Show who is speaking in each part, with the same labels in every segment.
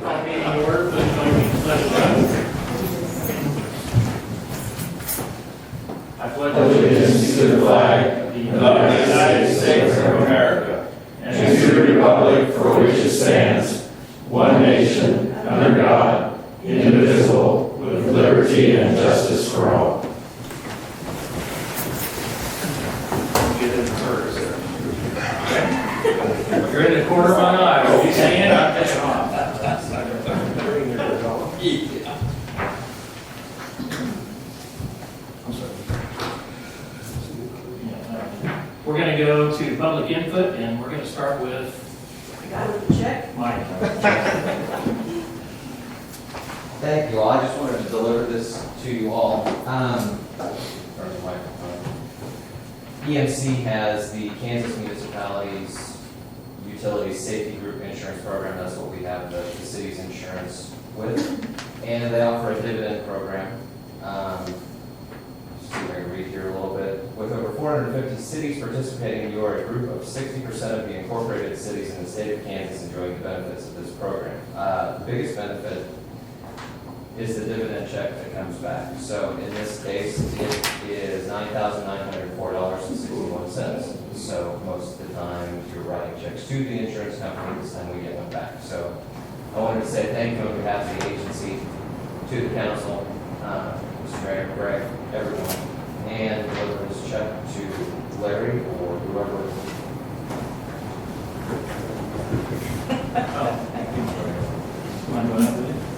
Speaker 1: Call meeting to order. Please join me in the pledge of allegiance. I pledge
Speaker 2: Allegiance to the flag of the United States of America and to the republic for which it stands, one nation, under God, indivisible, with liberty and justice for all.
Speaker 1: Get in the first there. Okay. You're in the corner of my eye. What are you saying? I'm taking off. We're going to go to public input, and we're going to start with
Speaker 3: I got it, check.
Speaker 1: Mike.
Speaker 4: Thank you all. I just wanted to deliver this to you all. EMC has the Kansas Municipalities Utilities Safety Group Insurance Program. That's what we have the city's insurance with. And they offer a dividend program. See if I can read here a little bit. With over 450 cities participating, you are a group of 60% of the incorporated cities in the state of Kansas enjoying the benefits of this program. The biggest benefit is the dividend check that comes back. So in this case, it is $9,904.61. So most of the time, you're writing checks to the insurance company. This time we get one back. So I wanted to say thank you on behalf of the agency, to the council, Mr. Mayor, Greg, everyone, and deliver this check to Larry or whoever.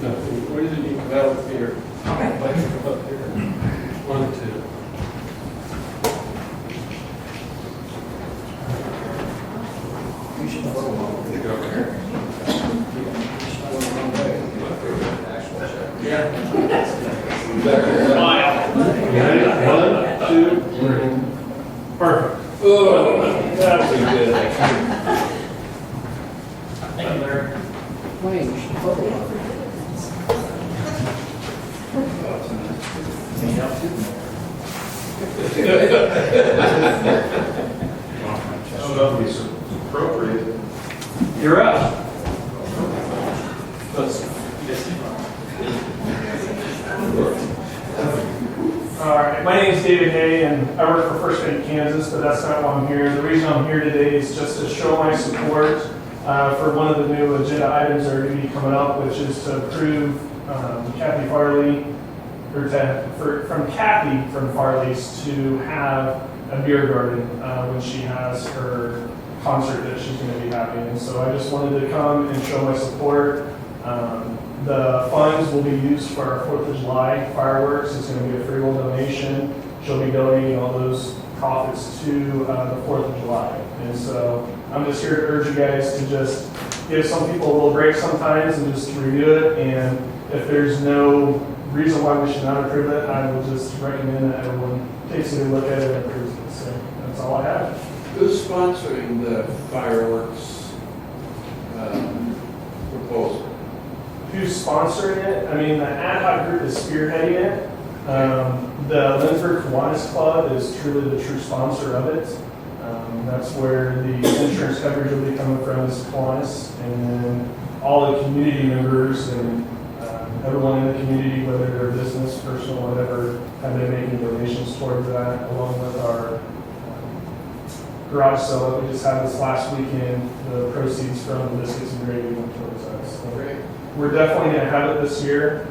Speaker 5: No, where did you come out with here? Why did you come up here? One, two.
Speaker 3: You should photo one.
Speaker 5: You go over here.
Speaker 4: Actual check.
Speaker 5: One, two, three. Perfect. Oh, that was good.
Speaker 1: Thank you, Larry.
Speaker 3: Wayne, you should photo one.
Speaker 1: Any help?
Speaker 5: I don't know if it's appropriate.
Speaker 1: You're up.
Speaker 6: All right, my name is David Hay, and I work for First Bank Kansas, but that's not why I'm here. The reason I'm here today is just to show my support for one of the new agenda items that are going to be coming up, which is to approve Kathy Farley, from Kathy from Farley's to have a beer garden when she has her concert that she's going to be having. And so I just wanted to come and show my support. The funds will be used for our 4th of July fireworks. It's going to be a free will donation. She'll be donating all those profits to the 4th of July. And so I'm just here to urge you guys to just give some people a little break sometimes and just review it. And if there's no reason why we should not approve it, I would just recommend that everyone takes a good look at it and approves it. So that's all I have.
Speaker 7: Who's sponsoring the fireworks proposal?
Speaker 6: Who's sponsoring it? I mean, the ad hoc group is spearheading it. The Lindsburg Kiwanis Club is truly the true sponsor of it. That's where the insurance coverage will be coming from, is Kiwanis. And then all the community members and everyone in the community, whether they're business, personal, whatever, have been making donations towards that, along with our garage sale that we just had this last weekend. The proceeds from the biscuits and gravy went towards us. So
Speaker 7: Great.
Speaker 6: we're definitely going to have it this year.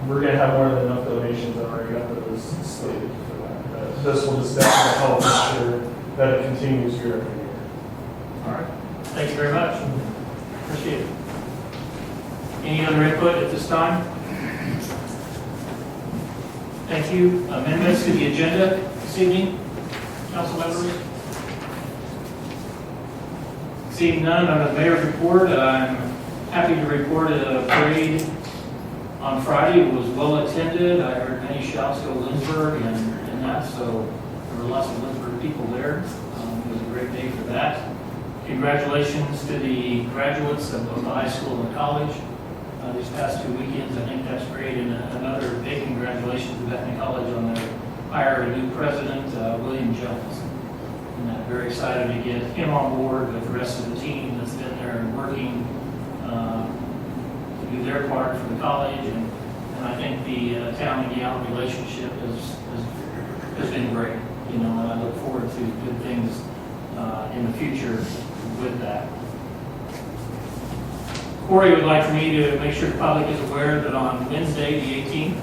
Speaker 6: We're going to have more than enough donations. I've already got those slated for that. This will just definitely help ensure that it continues year after year.
Speaker 1: All right. Thank you very much. Appreciate it. Any other input at this time? Thank you. Amendments to the agenda this evening, council members? Seeing none, on the mayor's report, I'm happy to report a parade on Friday. It was well attended. I heard many shouts go Lindsburg and that, so there were lots of Lindsburg people there. It was a great day for that. Congratulations to the graduates of both the high school and college. These past 2 weekends, I think that's great. And another big congratulations to Bethany College on their hire a new president, William Jones. And I'm very excited to get him on board with the rest of the team that's been there and working do their part for the college, and I think the town and Gal relationship has been great, you know, and I look forward to good things in the future with that. Corey would like for me to make sure the public is aware that on Wednesday, the 18th,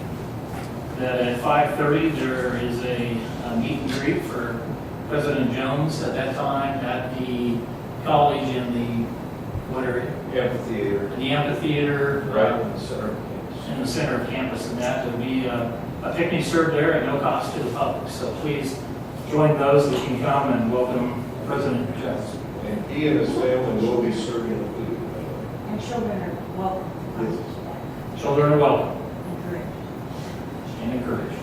Speaker 1: that at 5:30, there is a meet and greet for President Jones at that time at the college in the, what area?
Speaker 2: Amphitheater.
Speaker 1: In the amphitheater.
Speaker 2: Right in the center of campus.
Speaker 1: In the center of campus, and that will be a picnic served there at no cost to the public. So please join those that can come and welcome President Jones.
Speaker 2: And he and his family will be serving the food.
Speaker 3: And children are welcome.
Speaker 1: Children are welcome
Speaker 3: Encouraged.
Speaker 1: and encouraged.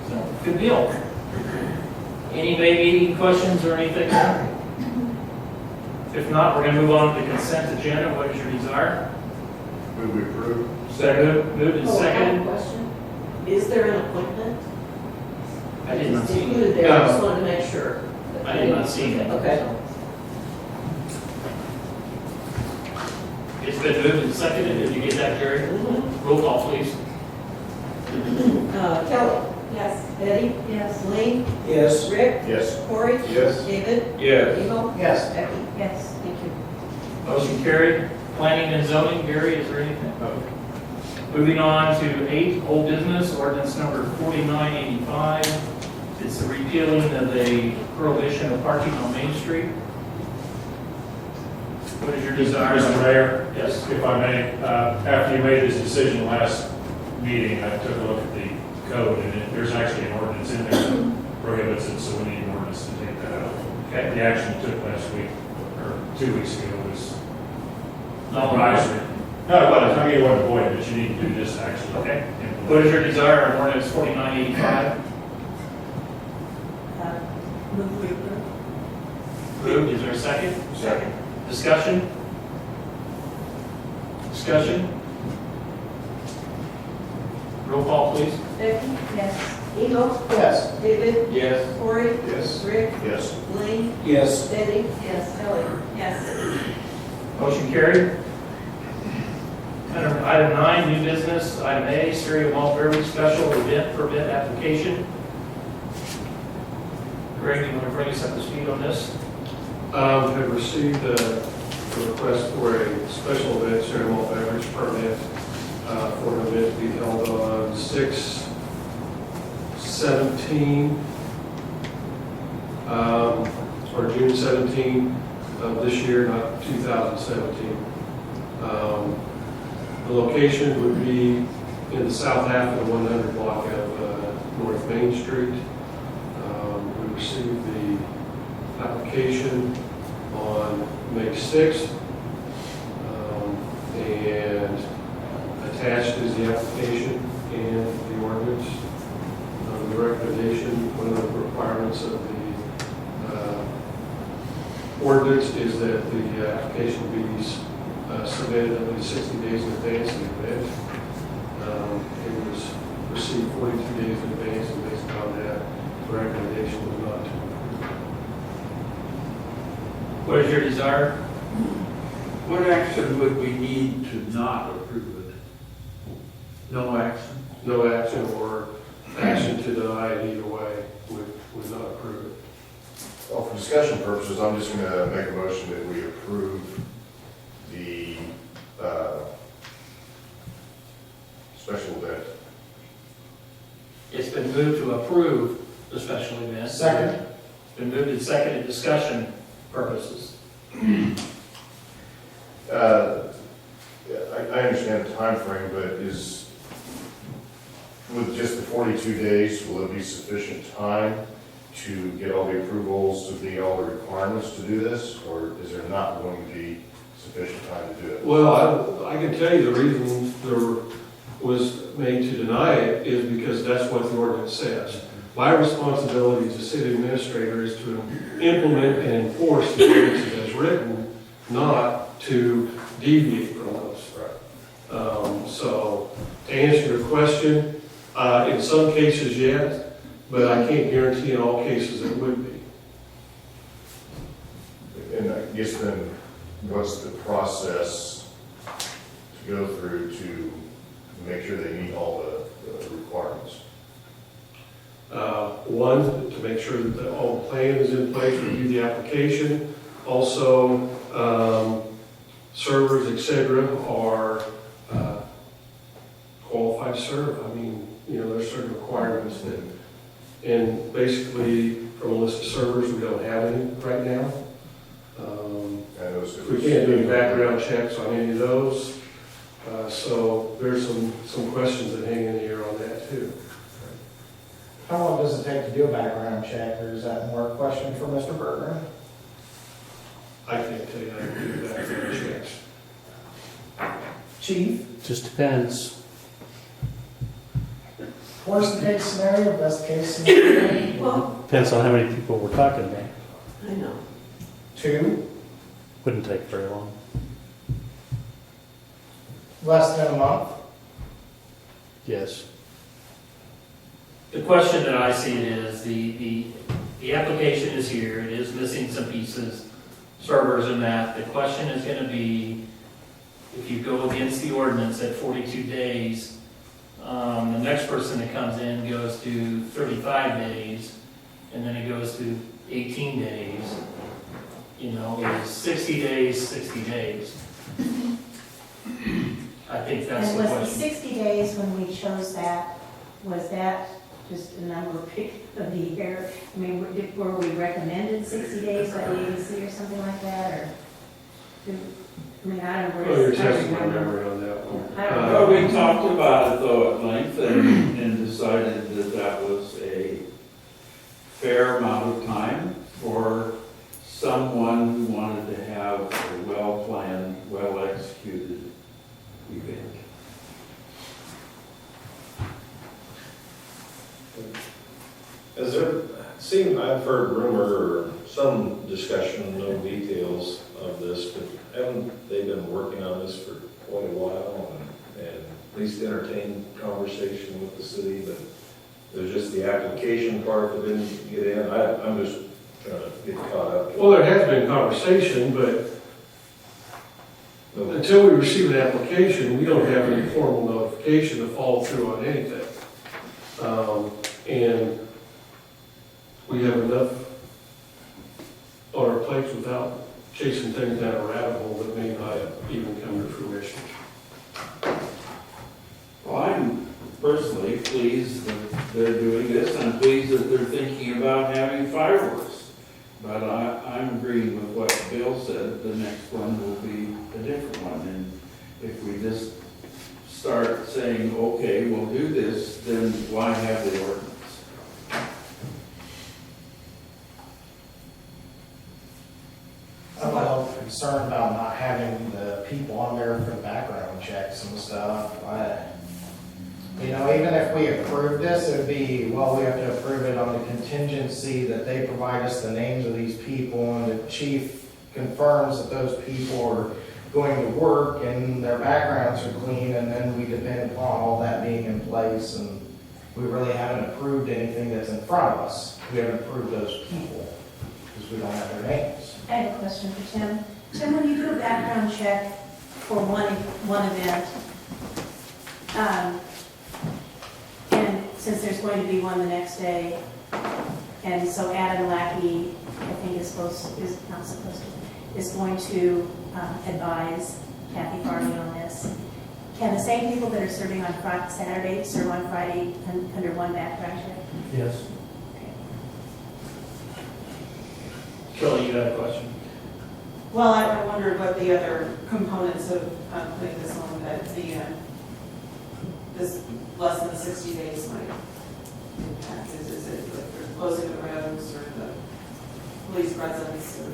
Speaker 1: So, good deal. Any questions or anything? If not, we're going to move on to the consent agenda. What is your desire?
Speaker 2: Will we approve?
Speaker 1: Moved and
Speaker 3: Oh, I have a
Speaker 1: seconded.
Speaker 3: question. Is there an appointment?
Speaker 1: I did not
Speaker 3: It's
Speaker 1: see
Speaker 3: included
Speaker 1: it.
Speaker 3: there, I just wanted to make sure.
Speaker 1: I did not see it.
Speaker 3: Okay.
Speaker 1: It's been moved and seconded. Did you get that, Jerry?
Speaker 3: Mhm.
Speaker 1: Roll call, please.
Speaker 3: Kelly? Yes. Betty? Yes. Lee?
Speaker 7: Yes.
Speaker 3: Rick?
Speaker 2: Yes.
Speaker 3: Corey?
Speaker 2: Yes.
Speaker 3: David?
Speaker 2: Yes.
Speaker 3: Emo?
Speaker 7: Yes.
Speaker 3: Becky? Yes. Thank you.
Speaker 1: Motion carried. Planning and zoning, Gary, is there anything? Moving on to 8, old business, ordinance number 4985. It's the repealing of the prohibition of parking on Main Street. What is your desire?
Speaker 8: Mr. Mayor,
Speaker 1: Yes.
Speaker 8: if I may, after you made this decision last meeting, I took a look at the code, and there's actually an ordinance in there that prohibits it, so we need an ordinance to take that out.
Speaker 1: Okay.
Speaker 8: The action we took last week, or 2 weeks ago, was
Speaker 1: No,
Speaker 8: advisory. No, it wasn't, I mean, it wasn't void, but you need to do this actually.
Speaker 1: Okay. What is your desire on ordinance 4985?
Speaker 3: Move we approve.
Speaker 1: Moved, is there a second?
Speaker 2: Second.
Speaker 1: Discussion? Discussion? Roll call, please.
Speaker 3: Becky? Yes. Emo?
Speaker 7: Yes.
Speaker 3: David?
Speaker 2: Yes.
Speaker 3: Corey?
Speaker 2: Yes.
Speaker 3: Rick?
Speaker 2: Yes.
Speaker 3: Lee?
Speaker 7: Yes.
Speaker 3: Betty? Yes. Kelly? Yes.
Speaker 1: Motion carried. Item 9, new business. Item A, cereal malt beverage special event permit application. Greg, you want to bring us up to speed on this?
Speaker 5: Have received a request for a special event cereal malt beverage permit for an event to be held on 6/17, or June 17 of this year, not 2017. The location would be in the south half of the 100 block of North Main Street. We received the application on May 6th, and attached is the application and the ordinance. The recommendation, one of the requirements of the ordinance is that the application be submitted at least 60 days in advance of the event. It was received 42 days in advance, and based upon that, the recommendation was not to approve.
Speaker 1: What is your desire?
Speaker 7: What action would we need to not approve it? No action?
Speaker 5: No action or action to deny it either way would not approve it.
Speaker 9: Well, for discussion purposes, I'm just going to make a motion that we approve the special event.
Speaker 1: It's been moved to approve the special event.
Speaker 7: Second.
Speaker 1: It's been moved and seconded discussion purposes.
Speaker 9: I understand the time frame, but with just the 42 days, will it be sufficient time to get all the approvals, to meet all the requirements to do this, or is there not going to be sufficient time to do it?
Speaker 5: Well, I can tell you the reason there was made to deny it is because that's what the ordinance says. My responsibility as a city administrator is to implement and enforce the ordinances as written, not to deviate from those. So to answer your question, in some cases, yes, but I can't guarantee in all cases it would be.
Speaker 9: And I guess then, what's the process to go through to make sure they meet all the requirements?
Speaker 5: One, to make sure that all the plan is in place, review the application. Also, servers, et cetera, are qualified to serve. I mean, there's certain requirements that, and basically, from a list of servers, we don't have any right now. We can't do any background checks on any of those. So there's some questions that hang in the air on that too.
Speaker 10: How long does it take to do a background check, or is that more a question for Mr. Berger?
Speaker 5: I can't tell you how to do background checks.
Speaker 10: Chief,
Speaker 2: Just depends.
Speaker 10: worst case scenario, best case scenario?
Speaker 3: Well,
Speaker 2: Depends on how many people we're talking about.
Speaker 3: I know.
Speaker 10: 2,
Speaker 2: Wouldn't take very long.
Speaker 10: less than a month?
Speaker 2: Yes.
Speaker 1: The question that I see is, the application is here, it is missing some pieces, servers and that. The question is gonna be, if you go against the ordinance at 42 days, the next person that comes in goes to 35 days, and then it goes to 18 days. Is 60 days, 60 days? I think that's
Speaker 3: And
Speaker 1: the
Speaker 3: was the
Speaker 1: question.
Speaker 3: 60 days when we chose that, was that just a number picked of the year? I mean, were we recommended 60 days by the ABC or something like that, or? I mean, I don't know.
Speaker 5: Well, you're testing my memory on that one.
Speaker 3: I don't
Speaker 7: Well,
Speaker 3: know.
Speaker 7: we talked about it though at length and decided that that was a fair amount of time for someone who wanted to have a well-planned, well-executed event.
Speaker 11: Has there seemed, I've heard rumor or some discussion, no details of this, but haven't they been working on this for quite a while and at least entertained conversation with the city, but there's just the application part that didn't get in? I'm just trying to get caught up.
Speaker 5: Well, there has been conversation, but until we receive an application, we don't have any formal notification to follow through on anything. And we have enough on our plates without chasing things down a rabbit hole that may not even come to fruition.
Speaker 7: Well, I'm personally pleased that they're doing this. I'm pleased that they're thinking about having fireworks. But I'm agreeing with what Bill said. The next one will be a different one. And if we just start saying, okay, we'll do this, then why have the ordinance?
Speaker 10: I'm a little concerned about not having the people on there for the background checks and stuff. Even if we approve this, it would be, well, we have to approve it on the contingency that they provide us the names of these people, and the chief confirms that those people are going to work and their backgrounds are clean, and then we depend upon all that being in place, and we really haven't approved anything that's in front of us. We haven't approved those people, because we don't have their names.
Speaker 3: I have a question for Tim. Tim, when you do a background check for one event, and since there's going to be one the next day, and so Adam Lackey, I think is going to advise Kathy Farley on this. Can the same people that are serving on Saturday serve on Friday under one background check?
Speaker 2: Yes.
Speaker 1: Kelly, you had a question?
Speaker 12: Well, I wondered what the other components of putting this on, that this less than 60 days might impact. Is it like the closing the roads or the police presence or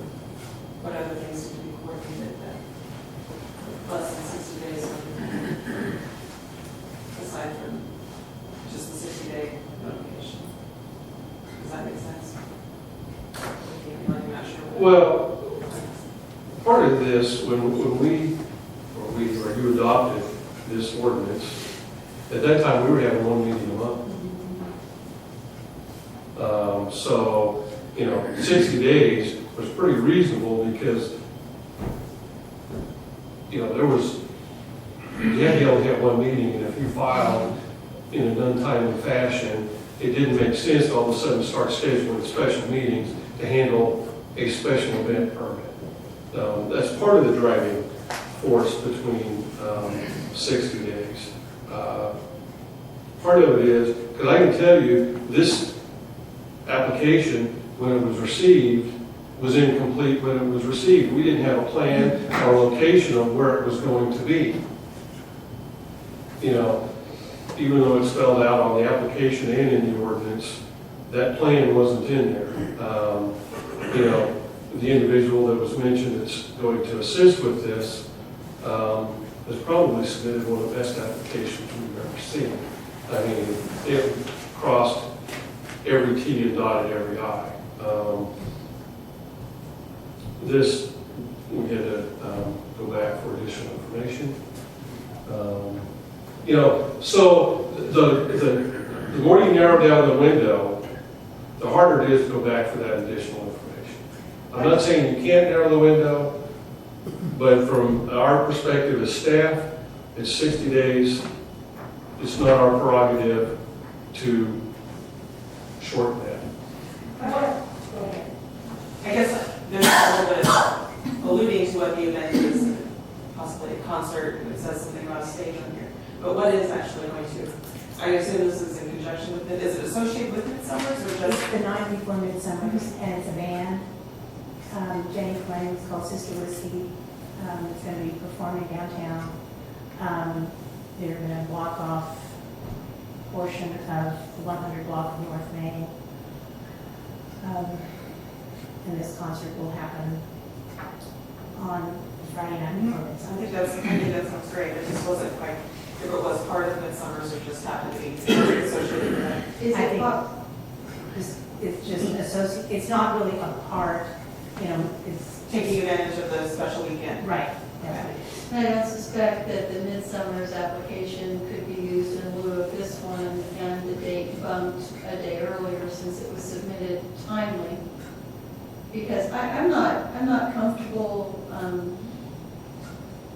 Speaker 12: what other things need to be coordinated that less than 60 days aside from just the 60-day notification? Does that make sense? I'm not sure.
Speaker 5: Well, part of this, when you adopted this ordinance, at that time, we were having one meeting a month. So, 60 days was pretty reasonable because, there was had to only have one meeting, and if you filed in an untimely fashion, it didn't make sense to all of a sudden start scheduling special meetings to handle a special event permit. That's part of the driving force between 60 days. Part of it is, because I can tell you, this application, when it was received, was incomplete when it was received. We didn't have a plan or location of where it was going to be. You know, even though it's spelled out on the application and in the ordinance, that plan wasn't in there. You know, the individual that was mentioned that's going to assist with this has probably submitted one of the best applications we've ever seen. I mean, it crossed every T and dotted every I. This, we had to go back for additional information. You know, so the more you narrow down the window, the harder it is to go back for that additional information. I'm not saying you can't narrow the window, but from our perspective as staff, it's 60 days. It's not our prerogative to shorten that.
Speaker 12: I guess there's a little bit alluding to what the event is, possibly a concert, it says something about a stage on here. But what is actually going to, I assume this is in conjunction with it, is it associated with Midsummer's or just?
Speaker 3: It's the night before Midsummer's, and it's a band. Jenny Flynn, it's called Sister Whiskey. It's going to be performing downtown. They're going to block off a portion of the 100 block of North Main. And this concert will happen on Friday night before
Speaker 12: I think
Speaker 3: Midsummer.
Speaker 12: that sounds great. It just wasn't quite, if it was part of Midsummer's or just happened to be associated with that.
Speaker 3: I think it's just associated, it's not really a part, you know, it's
Speaker 12: Taking advantage of the special weekend.
Speaker 3: right. That's what it is.
Speaker 13: I don't suspect that the Midsummer's application could be used in lieu of this one and the date bumped a day earlier since it was submitted timely. Because I'm not comfortable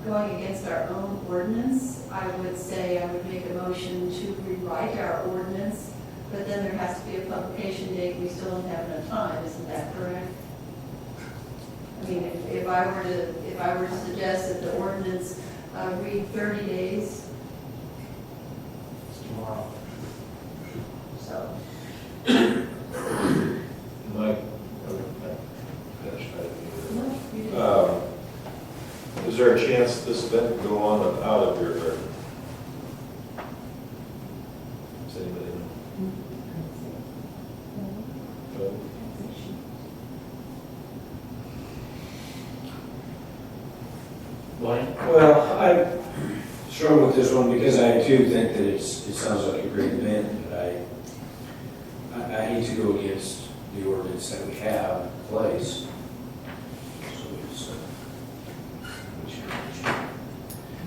Speaker 13: going against our own ordinance. I would say I would make a motion to rewrite our ordinance, but then there has to be a publication date. We still don't have enough time, isn't that correct? I mean, if I were to suggest that the ordinance read 30 days.
Speaker 10: Tomorrow.
Speaker 13: So,
Speaker 11: Mike? Is there a chance this event can go on out of your garden? Does anybody know? No?
Speaker 2: Well, I struggle with this one because I too think that it sounds like a great event, but I hate to go against the ordinance that we have in place. So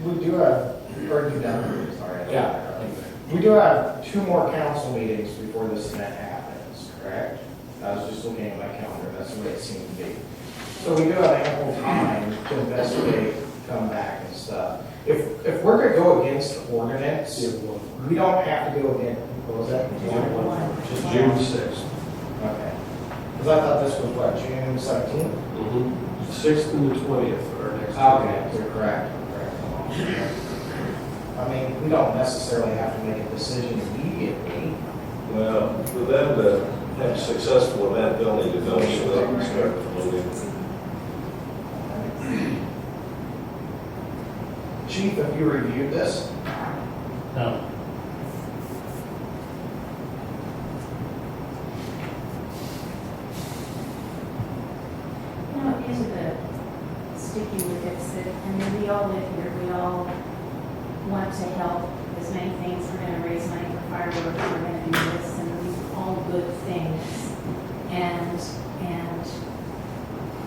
Speaker 10: We do have, or you done, sorry.
Speaker 2: Yeah.
Speaker 10: We do have 2 more council meetings before this event happens, correct? I was just looking at my calendar, that's the way it seemed to be. So we do have ample time to investigate, come back and stuff. If we're gonna go against the ordinance, we don't have to go again, what was that?
Speaker 5: Just June 6th.
Speaker 10: Okay. Because I thought this was what, June 17th?
Speaker 5: The 6th and the 20th are our next.
Speaker 10: Okay, you're correct. I mean, we don't necessarily have to make a decision immediately.
Speaker 11: Well, for them to have a successful event, they'll need to know so they can start promoting.
Speaker 10: Chief, have you reviewed this?
Speaker 1: No.
Speaker 3: You know, these are the sticky wickets that, I mean, we all live here, we all want to help as many things. We're gonna raise money for fireworks, we're gonna do this, and these are all good things.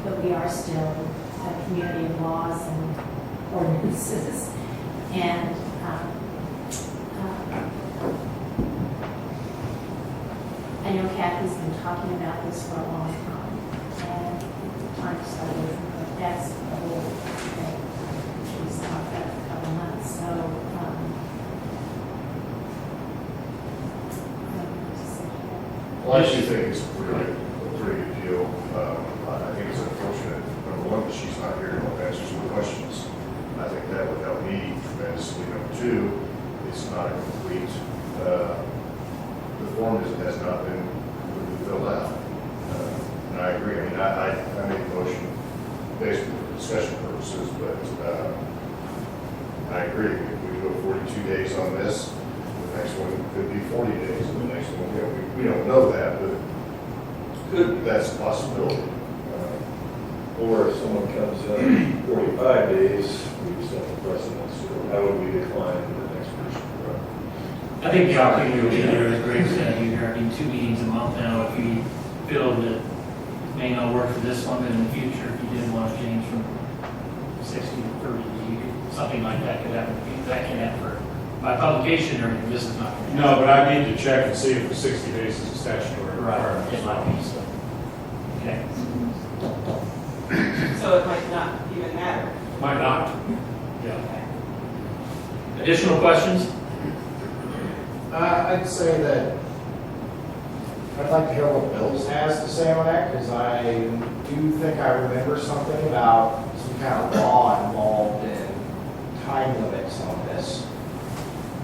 Speaker 3: But we are still a community of laws and ordinances. And, I know Kathy's been talking about this for a long time, and time to start with, but that's the whole thing. She's talked about it for a couple months, so
Speaker 9: Well, I actually think it's a pretty good deal. I think it's unfortunate, number one, that she's not here to help answer some questions. I think that would help me tremendously. Number two, it's not a complete, the form has not been completely filled out. And I agree, I mean, I made a motion basically for discussion purposes, but I agree. If we go 42 days on this, the next one could be 40 days, and the next one, we don't know that, but that's a possibility.
Speaker 11: Or if someone comes in 45 days, we set the precedence, or how would we decline the next person?
Speaker 1: I think the opportunity will be there, as Greg said, you're having 2 meetings a month now. If you feel that it may not work for this one, but in the future, if you did want to change from 60 to 30, something like that could happen. That can happen by publication, or this is not. Gonna happen.
Speaker 8: No, but I need to check and see if the 60 days is a statutory
Speaker 1: Right,
Speaker 8: requirement.
Speaker 1: it might be so. Okay.
Speaker 12: So it might not even matter.
Speaker 8: Might not. Yeah.
Speaker 12: Okay.
Speaker 1: Additional questions?
Speaker 10: I'd say that I'd like to hear what Bill's has to say on that, because I do think I remember something about some kind of law involved in time limits on this,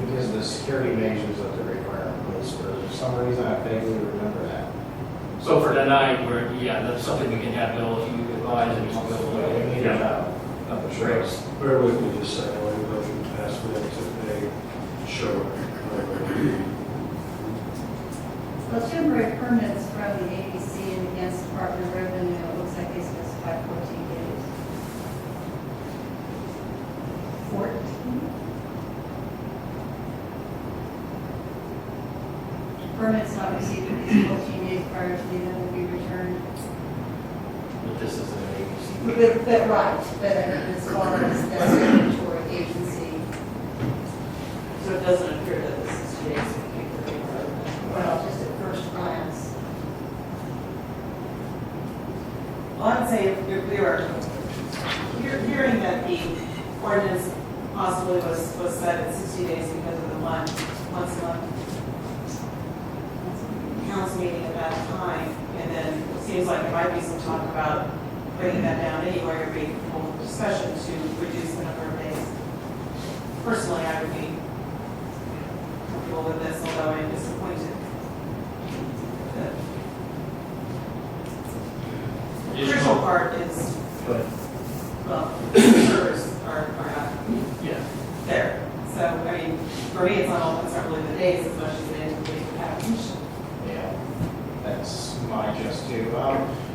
Speaker 10: because of the security measures that they're requiring police. For some reason, I vaguely remember that.
Speaker 1: So for tonight, that's something we can have Bill, if you advise, and we'll
Speaker 10: So we need to know.
Speaker 1: Sure.
Speaker 5: Bear with me just a second, let me go through the past minutes if they show it.
Speaker 13: Well, temporary permits from the ABC and against Department of Revenue, it looks like they specify 14 days. 14? Permits not received in these 14 days prior to the event will be returned.
Speaker 1: But this is an ABC.
Speaker 13: But as far as the statutory agency,
Speaker 12: So it doesn't appear that the 60 days would be the requirement.
Speaker 13: well, just at first glance.
Speaker 12: Well, I'd say if we were hearing that the ordinance possibly was set at 60 days because of the once a month council meeting at that time, and then it seems like there might be some talk about bringing that down anyway, or being full discussion to reduce the number of days. Personally, I would be comfortable with this, although I'm disappointed that the crucial part is,
Speaker 1: But,
Speaker 12: well, insurers are not
Speaker 1: yeah.
Speaker 12: there. So, I mean, for me, it's not really the days as much as it is the package.
Speaker 10: Yeah, that's my guess too.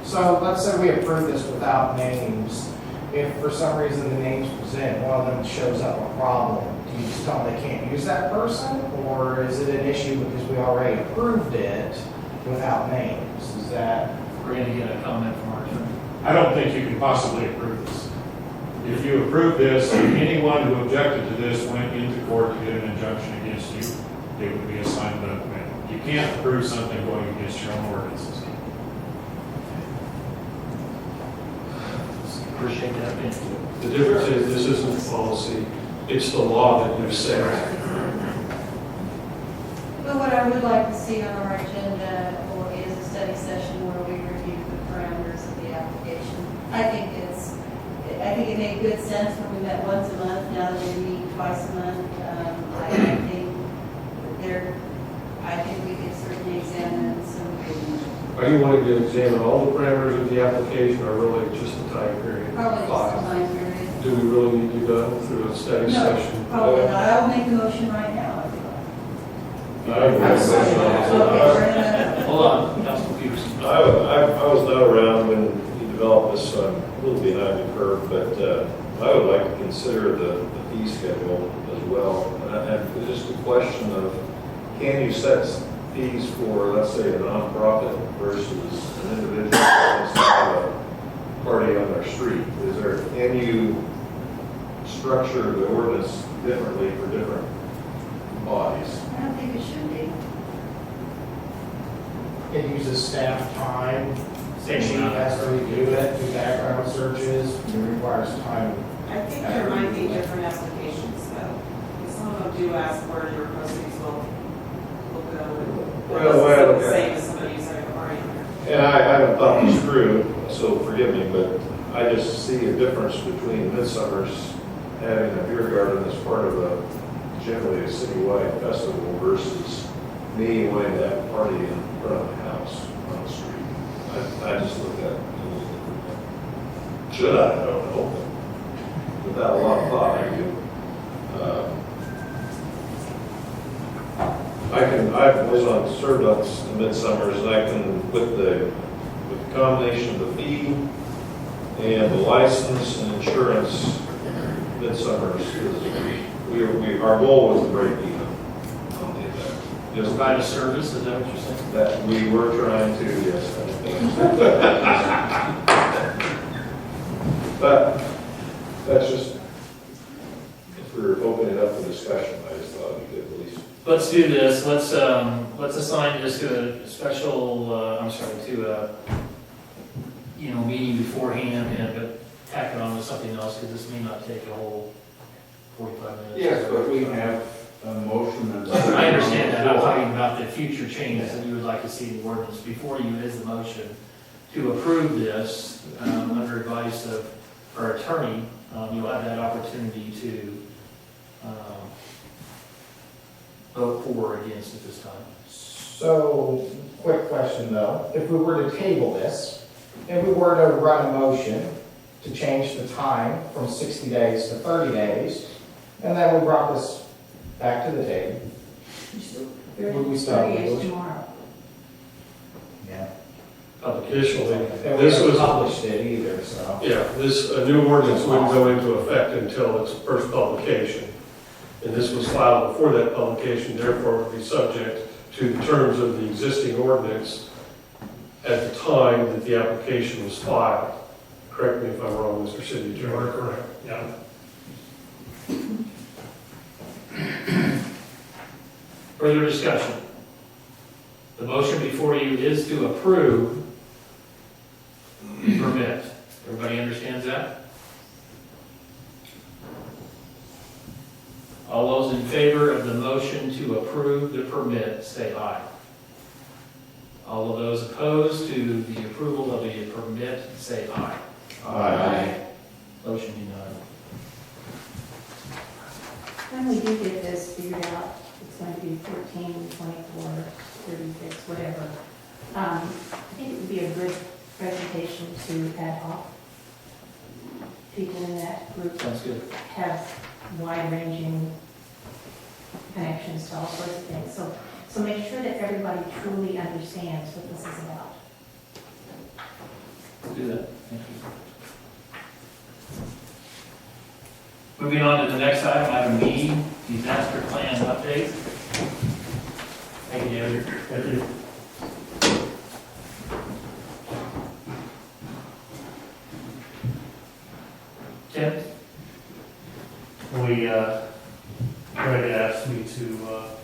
Speaker 10: So let's say we approve this without names. If for some reason the names present, one of them shows up a problem, do you just tell them they can't use that person? Or is it an issue because we already approved it without names? Is that?
Speaker 1: We're going to get a comment from our attorney.
Speaker 8: I don't think you can possibly approve this. If you approve this, anyone who objected to this went into court to get an injunction against you, they would be assigned the man. You can't approve something going against your own ordinances.
Speaker 1: Appreciate that.
Speaker 5: The difference is, this isn't policy, it's the law that you've set.
Speaker 13: But what I would like to see on our agenda is a study session where we review the parameters of the application. I think it made good sense when we met once a month, now that we meet twice a month. I think we could certainly examine some.
Speaker 5: Are you wanting to examine all the parameters of the application, or really just the time period?
Speaker 13: Probably just a time period.
Speaker 5: Do we really need to go through a study session?
Speaker 13: No, probably not. I'll make a motion right now if you like. Okay,
Speaker 1: Hold on, Councilman Peterson.
Speaker 11: I was not around when you developed this, so I'm a little behind the curve, but I would like to consider the fee schedule as well. And it's just a question of, can you set fees for, let's say, a nonprofit versus an individual that wants to have a party on their street? Can you structure the ordinance differently for different bodies?
Speaker 13: I don't think it should be.
Speaker 10: It uses staff time, she has to review it, do background searches, it requires time.
Speaker 12: I think there might be different applications though. Because some of them do ask where your proceeds will go.
Speaker 11: Well, the way I look
Speaker 12: It's
Speaker 11: at
Speaker 12: the same
Speaker 11: it-
Speaker 12: as somebody who's
Speaker 11: And I haven't thought this through, so forgive me, but I just see a difference between Midsummer's having a beer garden as part of a, generally a citywide festival versus me wanting to have a party in front of my house on the street. I just look at it a little differently. Should I? I don't know. Without a lot of thought, I do. Served on the Midsummer's, and I can, with the combination of the fee and the license and insurance, Midsummer's is, our goal was to break even on the event. Just
Speaker 1: Provide a service, is that what you're saying?
Speaker 11: that we were trying to, yes. But that's just, if we were opening up the discussion, I just thought we could at least.
Speaker 1: Let's do this, let's assign this to a special, to a, meeting beforehand, but tack it on to something else, because this may not take a whole 45 minutes.
Speaker 7: Yes, but we have a motion and.
Speaker 1: I understand that, I'm talking about the future changes that you would like to see in the ordinance. Before you is the motion to approve this, under advice of our attorney, you'll have that opportunity to vote for or against at this time.
Speaker 10: So, quick question though, if we were to table this, and we were to run a motion to change the time from 60 days to 30 days, and then we brought this back to the table, would we start?
Speaker 3: 30 days tomorrow.
Speaker 10: Yeah.
Speaker 5: Officially,
Speaker 10: And we
Speaker 5: this
Speaker 10: haven't
Speaker 5: was,
Speaker 10: published it either, so.
Speaker 5: yeah, this, a new ordinance wouldn't go into effect until its first publication. And this was filed before that publication, therefore would be subject to the terms of the existing ordinance at the time that the application was filed. Correct me if I'm wrong, Mr. City Attorney.
Speaker 8: You are correct, yeah.
Speaker 1: Further discussion? The motion before you is to approve the permit. Everybody understands that? All those in favor of the motion to approve the permit, say aye. All of those opposed to the approval of the permit, say aye.
Speaker 11: Aye.
Speaker 1: Motion denied.
Speaker 3: When we do get this figured out, it's going to be 14, 24, 36, whatever. I think it would be a good presentation to ad hoc. People in that group
Speaker 1: Sounds good.
Speaker 3: have wide-ranging connections to all sorts of things. So make sure that everybody truly understands what this is about.
Speaker 1: We'll do that. Thank you. Moving on to the next item, item B, disaster plan update. Thank you, David. Thank you. Tim?
Speaker 14: Greg asked me to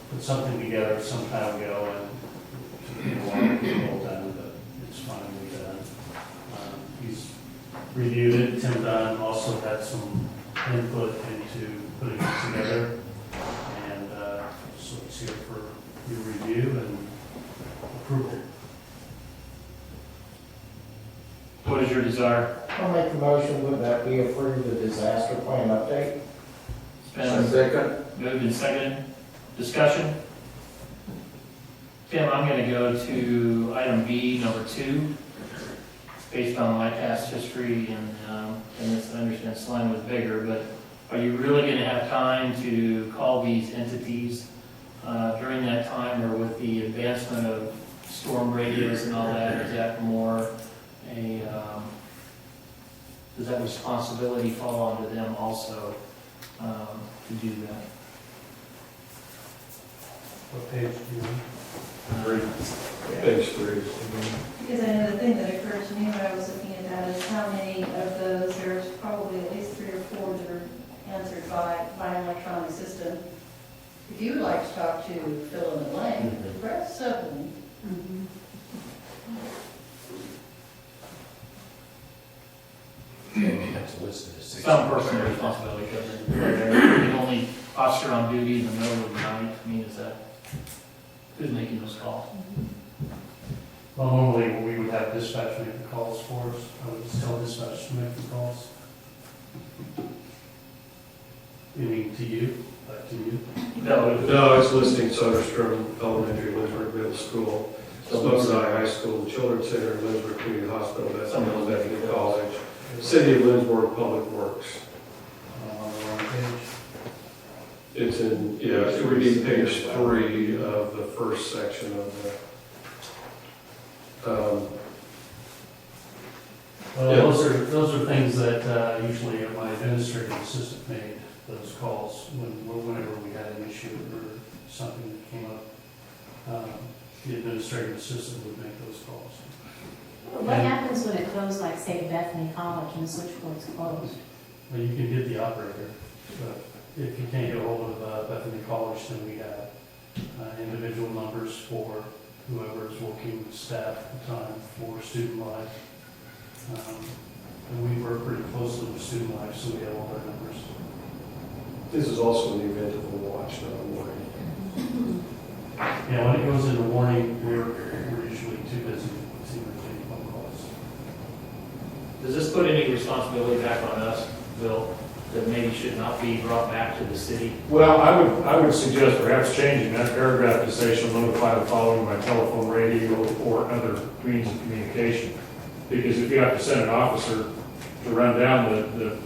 Speaker 14: put something together some time ago, and it wasn't all done, but it's finally done. He's reviewed it. Tim Dunn also had some input into putting it together, and so it's here for your review and approval.
Speaker 1: What is your desire?
Speaker 10: I'll make the motion that we approve the disaster plan update.
Speaker 1: It's been
Speaker 7: Second.
Speaker 1: moved and seconded. Discussion? Tim, I'm going to go to item B, number 2. Based on my past history, and this, I understand Slime was bigger, but are you really going to have time to call these entities during that time, or with the advancement of storm radios and all that, is that more a, does that responsibility fall onto them also to do that?
Speaker 14: What page do you want?
Speaker 5: Page 3.
Speaker 13: Because I know the thing that occurred to me when I was looking at that is how many of those, there's probably at least 3 or 4 that are answered by an electronic system. If you would like to talk to fill in the blank, press 7.
Speaker 1: Some personal responsibility, because they're the only officer on duty in the middle of the night. I mean, is that, who's making those calls?
Speaker 14: Well, normally we would have have dispatch make the calls for us. I would just tell dispatch to make the calls. You mean to you, back to you?
Speaker 5: No, it's listing Soderstrom Elementary, Lynchburg Middle School, Stokes High School, Children's Center, Lynchburg Community Hospital, that's Bethany College, City of Lynchburg Public Works.
Speaker 14: On the wrong page.
Speaker 5: It's in, yeah, it would be page 3 of the first section of the,
Speaker 14: Well,
Speaker 5: Yeah.
Speaker 14: those are things that usually my administrative assistant made those calls whenever we had an issue or something that came up. The administrative assistant would make those calls.
Speaker 3: What happens when it closed, like say Bethany College and the switchboard's closed?
Speaker 14: Well, you can get the operator, but if you can't get a hold of Bethany College, then we have individual numbers for whoever is working staff at the time for Student Life. And we work pretty closely with Student Life, so we have all their numbers.
Speaker 5: this is also in the event of a watch, not a warning.
Speaker 14: Yeah, when it goes into warning, we're usually too busy to take phone calls.
Speaker 1: Does this put any responsibility back on us, Bill, that maybe should not be brought back to the city?
Speaker 8: Well, I would suggest perhaps changing that paragraph to say shall notify the following by telephone, radio, or other means of communication. Because if you have to send an officer to run down the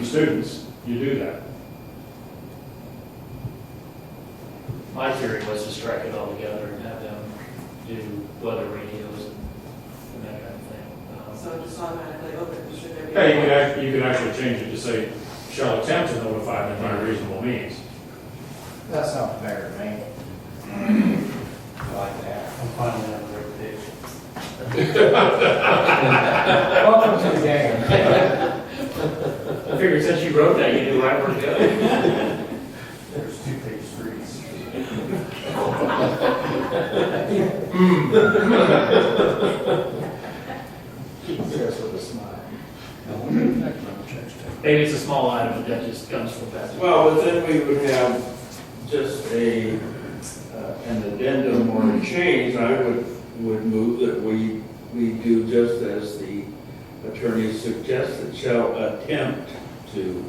Speaker 8: students, you do that.
Speaker 1: My theory was to strike it all together and have them do weather radios and that kind of thing.
Speaker 12: So just automatically open, should there be?
Speaker 8: Hey, you could actually change it to say, shall attempt to notify them by reasonable means.
Speaker 10: That sounds better to me. I like that.
Speaker 14: I'm finally on the right page.
Speaker 10: Welcome to the game.
Speaker 1: I figured since you wrote that, you knew right where to go.
Speaker 14: There's 2 page streets.
Speaker 10: Yes, with a smile.
Speaker 1: Maybe it's a small item, but that just comes from that.
Speaker 7: Well, but then we would have just an addendum or a change. I would move that we do just as the attorney suggested, shall attempt to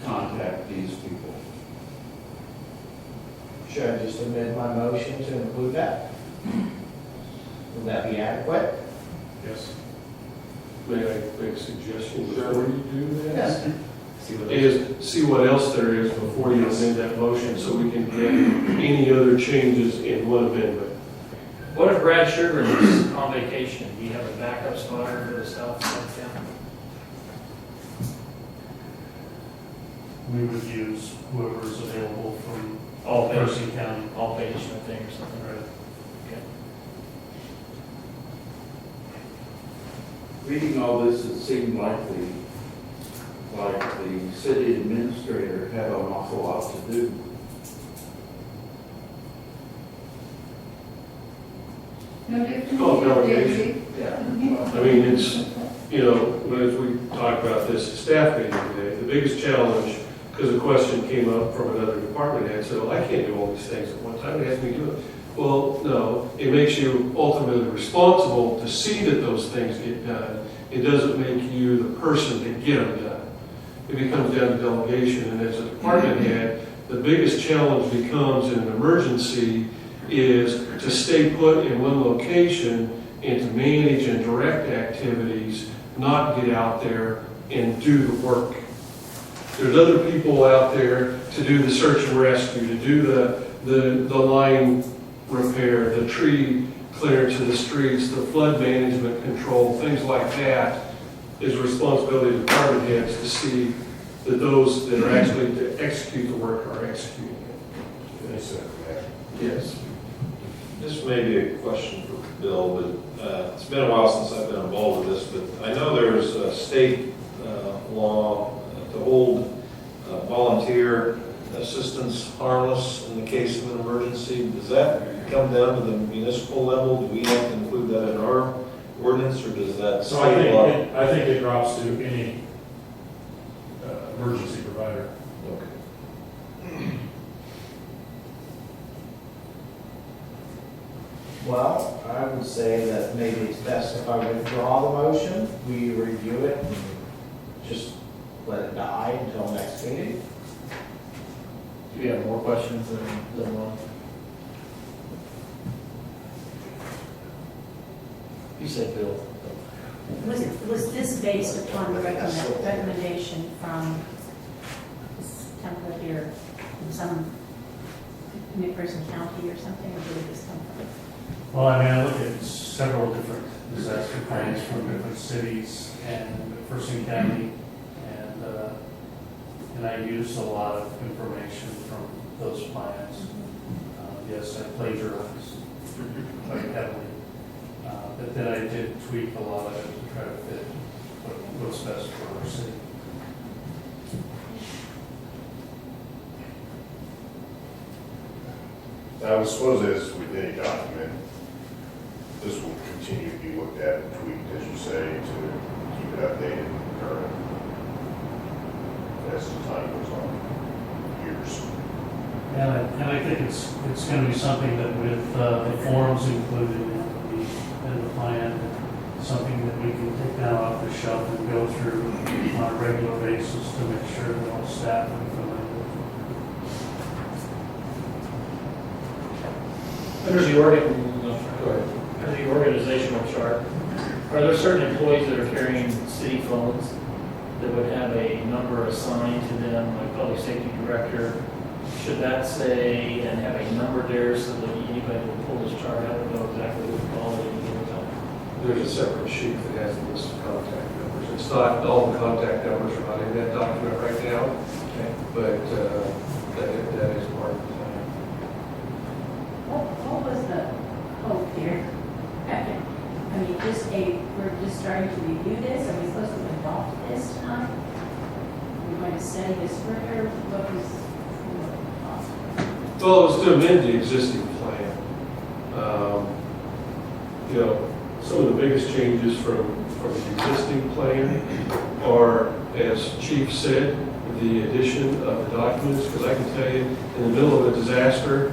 Speaker 7: contact these people.
Speaker 10: Should I just amend my motion to include that? Would that be adequate?
Speaker 8: Yes.
Speaker 5: May I make a suggestion before you do that?
Speaker 10: Yes.
Speaker 5: See what else there is before you amend that motion, so we can get any other changes in one amendment.
Speaker 1: What if Brad Sugar is on vacation? Do you have a backup spotter for the stuff like that?
Speaker 14: We would use whoever's available from
Speaker 1: All page,
Speaker 14: Percy County.
Speaker 1: all page thing or something, right? Okay.
Speaker 7: Reading all this, it seemed like the city administrator had an awful lot to do.
Speaker 13: No different.
Speaker 5: Oh,
Speaker 13: than
Speaker 5: delegation.
Speaker 7: Yeah.
Speaker 5: I mean, it's, as we talked about this at staff meeting today, the biggest challenge, because a question came up from another department head, said, well, I can't do all these things at one time, they asked me to do it. Well, no, it makes you ultimately responsible to see that those things get done. It doesn't make you the person to get them done. It becomes down to delegation, and as a department head, the biggest challenge becomes in an emergency is to stay put in one location and to manage and direct activities, not get out there and do the work. There's other people out there to do the search and rescue, to do the line repair, the tree clearance of the streets, the flood management control, things like that, is responsibility of department heads to see that those that are actually to execute the work are executing it. Yes.
Speaker 11: This may be a question for Bill, but it's been a while since I've been involved with this, but I know there's a state law to hold volunteer assistance harmless in the case of an emergency. Does that come down to the municipal level? Do we have to include that in our ordinance, or does that
Speaker 8: So I
Speaker 11: state law?
Speaker 8: think it drops to any emergency provider.
Speaker 10: Well, I I would say that maybe it's best if I withdraw the motion, we review it and just let it die until next meeting.
Speaker 1: Do you have more questions than one? You said Bill.
Speaker 3: Was this based upon the recommendation from this template here, from some McPherson County or something, or where did this come from?
Speaker 14: Well, I mean, I look at several different disaster plans from different cities and McPherson County, and I used a lot of information from those plans. Yes, I plagiarized quite heavily, but then I did tweak a lot of it to try to fit what's best for our city.
Speaker 9: I would suppose as with any document, this will continue to be looked at and tweaked, as you say, to keep it updated and current as the time goes on, years.
Speaker 14: And I think it's going to be something that with the forms included in the plan, something that we can take down off the shelf and go through on a regular basis to make sure that all staff are familiar with it.
Speaker 1: Under the organizational chart, are there certain employees that are carrying city phones that would have a number assigned to them, like public safety director? Should that say, and have a number there so that anybody will pull this chart out and know exactly what to call it and give it to them?
Speaker 5: There's a separate sheet that has the list of contact numbers. It's not, all the contact numbers are not in that document right now, but that is part of the plan.
Speaker 3: What was the hope here? I mean, we're just starting to review this, are we supposed to adopt this tonight? We're going to study this further, what was possible?
Speaker 5: Well, it was to amend the existing plan. You know, some of the biggest changes from the existing plan are, as Chief said, the addition of the documents, because I can tell you, in the middle of a disaster,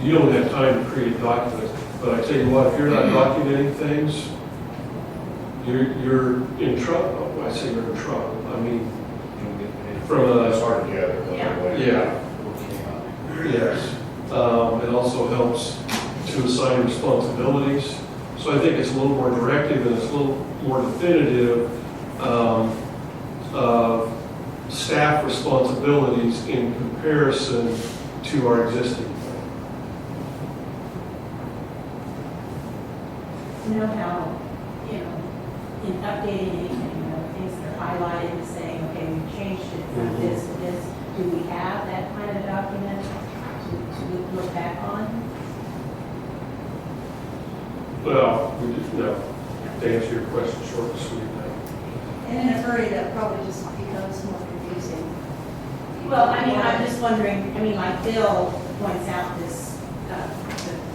Speaker 5: you don't have time to create documents. But I tell you what, if you're not documenting things, you're in trouble. I say you're in trouble. I mean, from
Speaker 9: That's
Speaker 5: a,
Speaker 9: hard to gather.
Speaker 5: yeah. Yes. It also helps to assign responsibilities. So I think it's a little more directive and it's a little more definitive of staff responsibilities in comparison to our existing plan.
Speaker 3: You know how, in updating anything, things that are highlighted and saying, okay, we've changed it from this to this. Do we have that kind of document to look back on?
Speaker 5: Well, we just, no, to answer your question short and sweet, no.
Speaker 13: And in a hurry, that probably just becomes more confusing.
Speaker 3: Well, I mean, I'm just wondering, like Bill points out this, the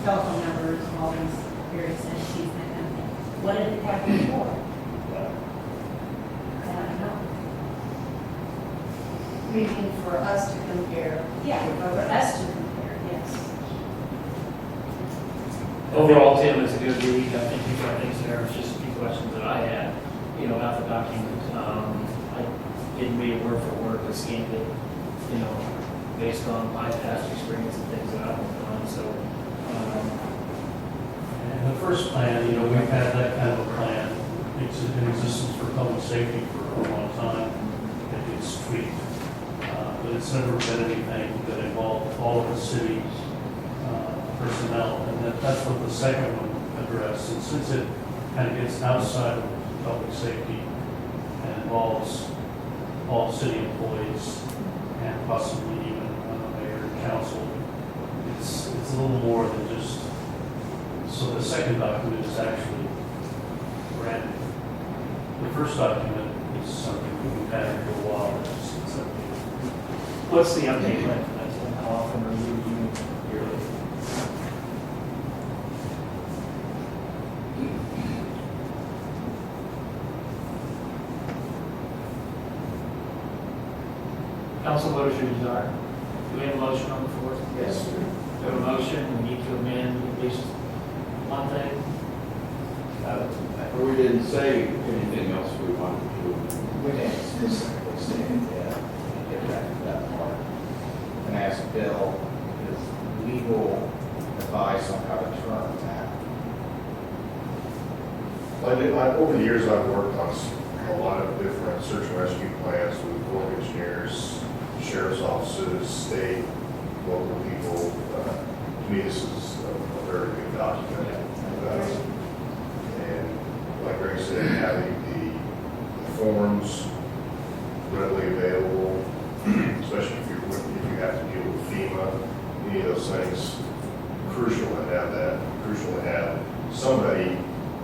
Speaker 3: telephone numbers and all these various entities and that kind of thing. What did it have before? I don't know.
Speaker 13: Meaning for us to compare.
Speaker 3: Yeah, for us to compare, yes.
Speaker 1: Overall, Tim, it's a good read. I think you've got things there. It's just a few questions that I had, about the document. I didn't read it word for word, but scanned it, based on my past experience and things that I've worked on. So,
Speaker 14: And the first plan, we've had that kind of a plan. It's in existence for public safety for a long time. It gets tweaked. But it's never been anything that involved all of the city personnel. And that's what the second one addressed. And since it kind of gets outside of public safety and involves all city employees and possibly even mayor and council, it's a little more than just. So the second document is actually brand new. The first document is something we've had for a while.
Speaker 1: what's the update like? How often are you reviewing yearly? Council, what is your desire? Do we have a motion on the floor?
Speaker 10: Yes.
Speaker 1: We have a motion, we need to amend at least one thing.
Speaker 7: We didn't say anything else we wanted to.
Speaker 10: We didn't specifically say it yet. Get back to that part. And ask Bill his legal advice on how to term that.
Speaker 9: Over the years, I've worked on a lot of different search and rescue plans with Corps of Engineers, sheriff's offices, state, local people. To me, this is a very good document. And like Greg said, having the forms readily available, especially if you have to deal with FEMA, any of those things, crucial to have that, crucial to have somebody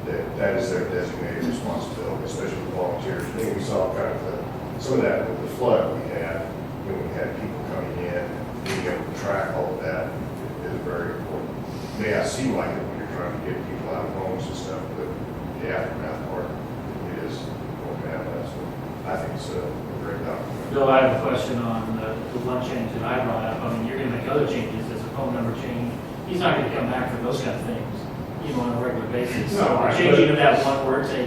Speaker 9: that is their designated responsibility, especially with volunteers. I think we saw kind of some of that with the flood we had, when we had people coming in, being able to track all of that is very important. It may not seem like it when you're trying to get people out of homes and stuff, but the aftermath part, it is important to have that. So I think it's a great document.
Speaker 1: Bill, I have a question on the one change that I brought up. I mean, you're gonna make other changes, as a phone number change. He's not gonna come back for those kind of things, even on a regular basis.
Speaker 7: No,
Speaker 1: So
Speaker 7: I-
Speaker 1: changing of that one word, say,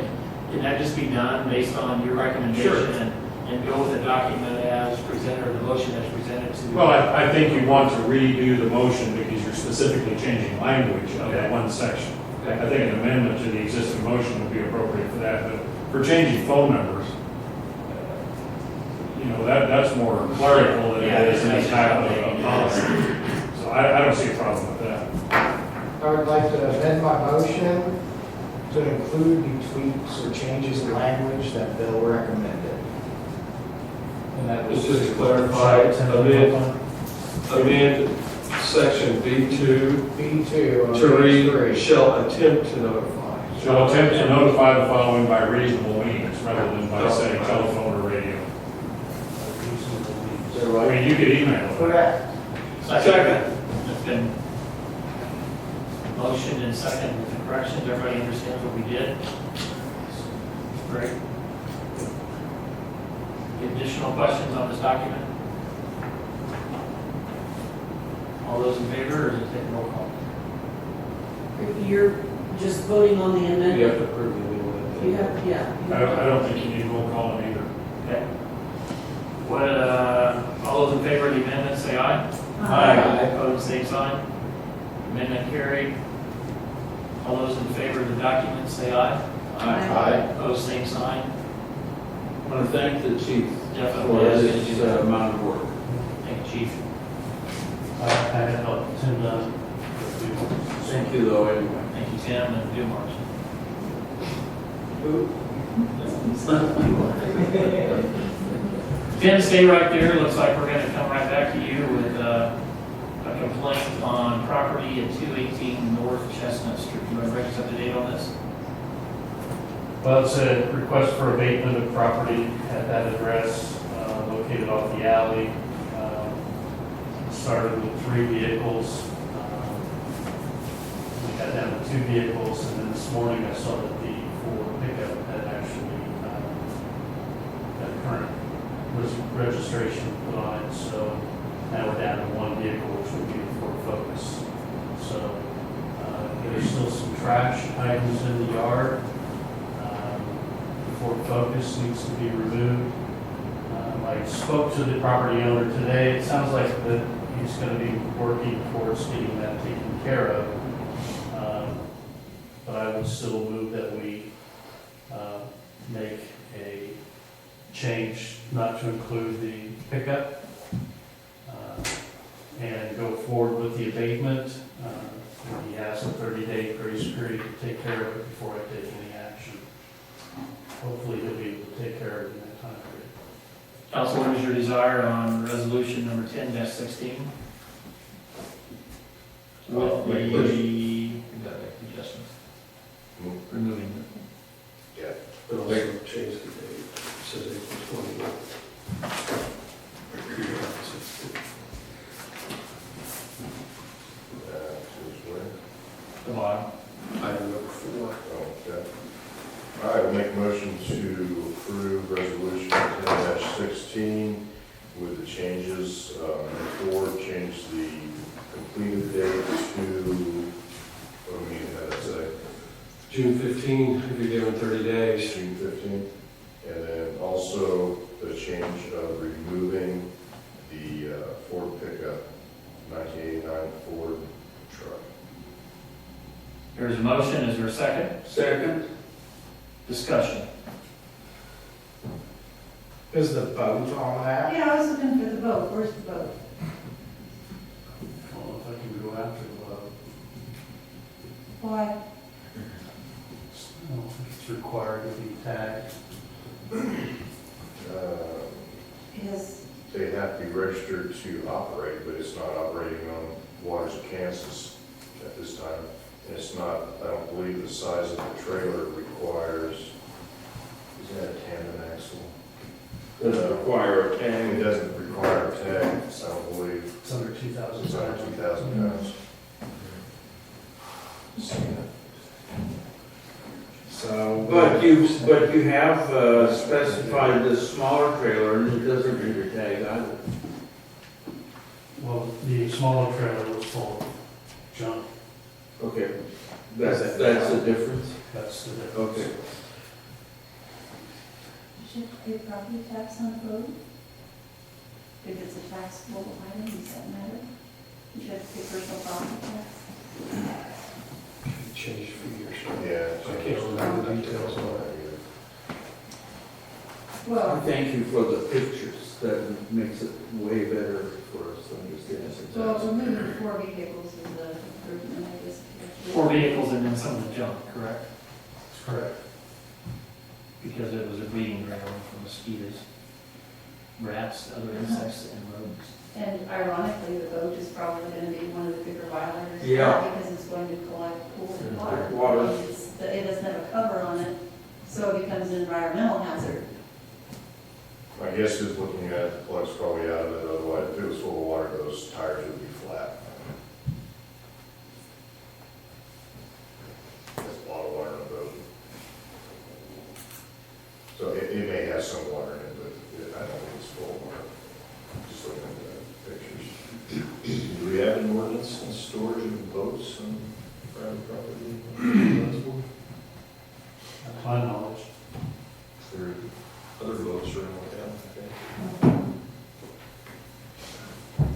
Speaker 1: can that just be done based on your recommendation and go with the document as presented, or the motion as presented to?
Speaker 8: Well, I think you want to redo the motion because you're specifically changing language of that one section. I think an amendment to the existing motion would be appropriate for that, but for changing phone numbers, that's more clerical than it is any type of a policy. So I don't see a problem with that.
Speaker 10: I would like to amend my motion to include the tweaks or changes in language that Bill recommended.
Speaker 14: And that
Speaker 5: Let's
Speaker 14: was
Speaker 5: just clarify, amend section B2
Speaker 10: B2 on
Speaker 5: to read,
Speaker 10: page 3.
Speaker 5: shall attempt to notify.
Speaker 8: Shall attempt to notify the following by reasonable means rather than by saying telephone or radio. I mean, you could email it.
Speaker 10: Correct.
Speaker 1: Second. It's been motion and second with the corrections. Everybody understands what we did? Great. Additional questions on this document? All those in favor, or does it take a roll call?
Speaker 12: You're just voting on the amendment?
Speaker 5: You have to approve the legal entity.
Speaker 12: You have, yeah.
Speaker 8: I don't think you need a roll call on either.
Speaker 1: Okay. What, all those in favor of the amendment, say aye.
Speaker 5: Aye.
Speaker 1: Opposed, same sign. Amendment carried. All those in favor of the document, say aye.
Speaker 9: Aye.
Speaker 1: Opposed, same sign.
Speaker 7: I want to thank the chief
Speaker 1: Definitely.
Speaker 7: for
Speaker 1: Yes,
Speaker 7: this
Speaker 1: yes, yes.
Speaker 7: amount of work.
Speaker 1: Thank you, Chief.
Speaker 14: I had helped Tim done.
Speaker 7: Thank you though, anyway.
Speaker 1: Thank you, Tim, and do March. Tim, stay right there. Looks like we're going to come right back to you with a complaint on property at 218 North Chestnut Street. You want to bring us up to date on this?
Speaker 14: Well, it's a request for abatement of property at that address, located off the alley. Started with 3 vehicles. We got down to 2 vehicles, and then this morning I saw that the Ford pickup had actually got current registration put on it, so now we're down to 1 vehicle, which would be the Ford Focus. So there's still some trash items in the yard. The Ford Focus needs to be removed. I spoke to the property owner today. It sounds like that he's going to be working towards getting that taken care of. But I would still move that we make a change not to include the pickup and go forward with the abatement. He has a 30-day grace period to take care of it before I take any action. Hopefully he'll be able to take care of it in that time period.
Speaker 1: Council, what is your desire on resolution number 10-16? With the adjustments. Removing them.
Speaker 9: Yeah.
Speaker 5: But also change the date. It says April 28th.
Speaker 1: The bottom.
Speaker 5: Item number 4.
Speaker 9: Okay. All right, we'll make a motion to approve resolution 10-16 with the changes. Ford changed the completed date to, what do we mean, that's
Speaker 5: June 15, if you're given 30 days.
Speaker 9: June 15th. And then also the change of removing the Ford pickup, 1989 Ford truck.
Speaker 1: There's a motion, is there a second?
Speaker 7: Second?
Speaker 1: Discussion.
Speaker 10: Is the boat on that?
Speaker 13: Yeah, I was looking for the boat, where's the boat?
Speaker 14: I don't know if I can go after the vote.
Speaker 13: Why?
Speaker 14: I don't think it's required to be tagged.
Speaker 13: Because,
Speaker 9: They have to be registered to operate, but it's not operating on waters of Kansas at this time. And it's not, I don't believe the size of the trailer requires, is that a tandem axle?
Speaker 7: Doesn't require a
Speaker 9: It
Speaker 7: tag.
Speaker 9: doesn't require a tag, I don't believe.
Speaker 14: It's under 2,000.
Speaker 9: It's under 2,000 pounds.
Speaker 10: So.
Speaker 7: But you have specified the smaller trailer and it doesn't need a tag either.
Speaker 14: Well, the smaller trailer was full of junk.
Speaker 7: Okay, that's the difference?
Speaker 14: That's the difference.
Speaker 7: Okay.
Speaker 13: should pay property tax on a boat? If it's a taxable item, does that matter? You should pay personal property tax?
Speaker 5: Change figures.
Speaker 9: Yeah.
Speaker 5: I can't remember the details on that.
Speaker 13: Well,
Speaker 7: Thank you for the pictures, that makes it way better for us to understand.
Speaker 13: well, removing 4 vehicles is the improvement, I guess.
Speaker 1: 4 vehicles and then some of the junk, correct?
Speaker 5: That's correct.
Speaker 1: Because it was a breeding ground for mosquitoes, rats, other insects, and rodents.
Speaker 13: And ironically, the boat is probably gonna be one of the bigger violators.
Speaker 7: Yeah.
Speaker 13: Because it's going to collect pool water.
Speaker 7: Water.
Speaker 13: It doesn't have a cover on it, so it becomes an environmental hazard.
Speaker 9: My guess is looking at the plug's probably out of it, otherwise if it was full of water, those tires would be flat. That's a lot of water on a boat. So it may have some water in it, but I don't think it's full of water. Just looking at the pictures.
Speaker 11: Do we have an ordinance on storage of boats on private property?
Speaker 14: To my knowledge.
Speaker 11: There are other boats around town, I think.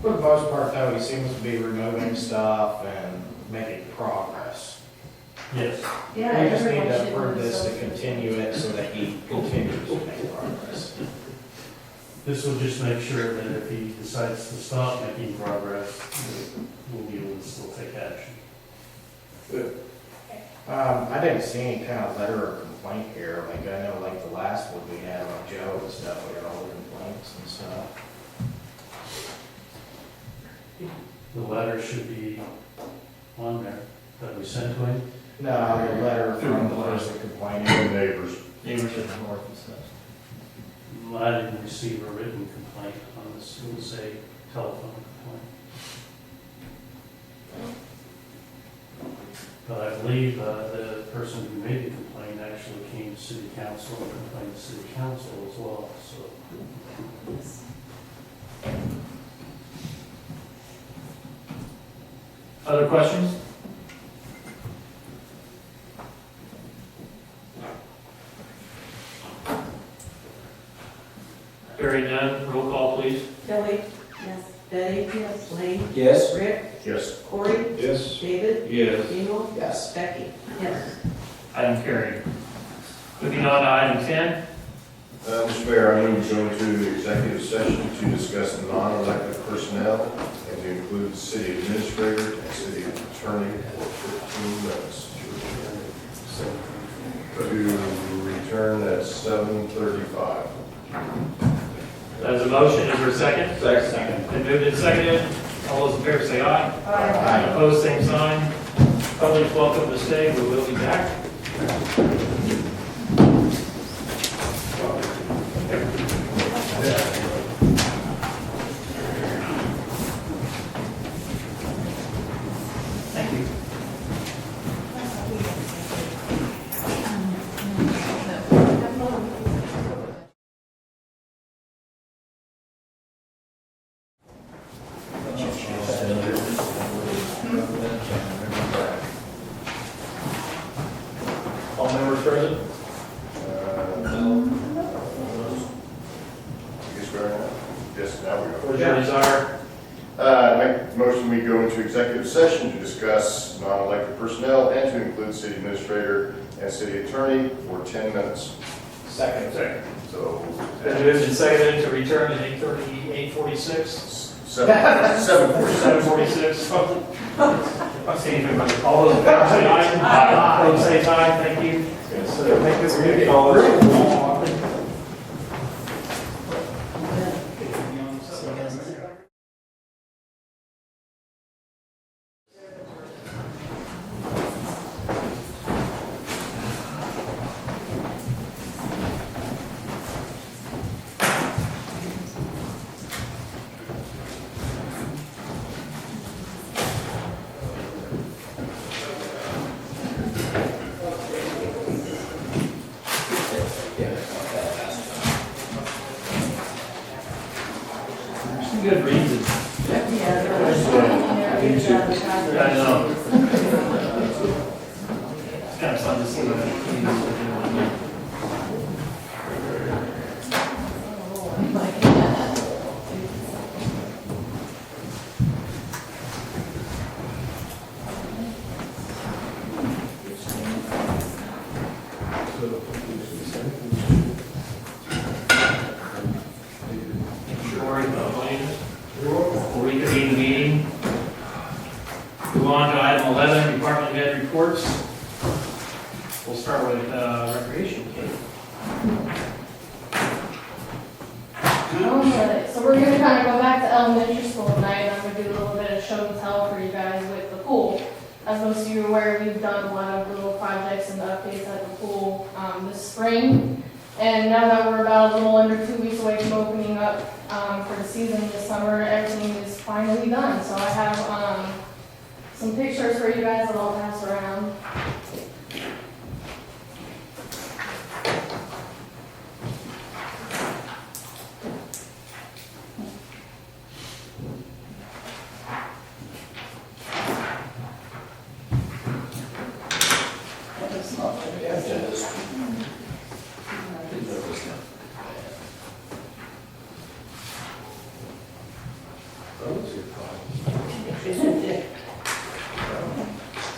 Speaker 10: For the most part, though, he seems to be removing stuff and making progress.
Speaker 14: Yes.
Speaker 13: Yeah.
Speaker 10: We just need
Speaker 13: everyone
Speaker 10: to
Speaker 13: should
Speaker 10: approve
Speaker 13: know
Speaker 10: this
Speaker 13: so.
Speaker 10: to continue it so that he continues to make progress.
Speaker 14: This will just make sure that if he decides to stop making progress, we'll be able to still take action.
Speaker 10: I didn't see any kind of letter or complaint here, like I know like the last one we had on Joe and stuff, we had all the complaints and stuff.
Speaker 14: The letter should be on there that we sent to him.
Speaker 10: No, the letter from the person complaining.
Speaker 9: Neighbors.
Speaker 1: Neighbors to the north and stuff.
Speaker 14: I didn't receive a written complaint on this, it was a telephone complaint. But I believe the person who made the complaint actually came to city council and complained to city council as well, so.
Speaker 1: Other questions? Hearing none, roll call please.
Speaker 3: Kelly? Yes. Betty? Yes. Lane?
Speaker 11: Yes.
Speaker 3: Rick?
Speaker 9: Yes.
Speaker 3: Corey?
Speaker 11: Yes.
Speaker 3: David?
Speaker 7: Yes.
Speaker 3: Engel?
Speaker 10: Yes.
Speaker 3: Becky? Yes.
Speaker 1: Item carried. Moving on to item 10.
Speaker 9: Mr. Mayor, I move to go into executive session to discuss non-elected personnel and to include the city administrator and city attorney for 15 minutes. To return at 7:35.
Speaker 1: There's a motion, is there a second?
Speaker 7: Second.
Speaker 1: Been moved and seconded. All those in favor say aye.
Speaker 10: Aye.
Speaker 1: Opposed, same sign. Public welcome to stay, we will be back. Thank you.
Speaker 5: Vice President?
Speaker 9: No. I guess we're now. Yes, now we are.
Speaker 1: What's your desire?
Speaker 9: Make a motion, we go into executive session to discuss non-elected personnel and to include city administrator and city attorney for 10 minutes.
Speaker 10: Second.
Speaker 9: So,
Speaker 1: Been moved and seconded to return at 8:46.
Speaker 9: 7:47.
Speaker 1: 7:46. See anybody. All those in favor say aye. Aye. Opposed say aye. Thank you.
Speaker 10: Make this meeting
Speaker 1: Some good reasons. I know. It's kind of fun to see what We'll reconvene the meeting. Move on to item 11, department head reports. We'll start with recreation. Kate.
Speaker 15: So we're gonna kind of go back to elementary school tonight. I'm gonna do a little bit of show and tell for you guys with the pool. As most of you are aware, we've done a lot of little projects and updates at the pool this spring. And now that we're about a little under 2 weeks away from opening up for the season this summer, everything is finally done. So I have some pictures for you guys that I'll pass around.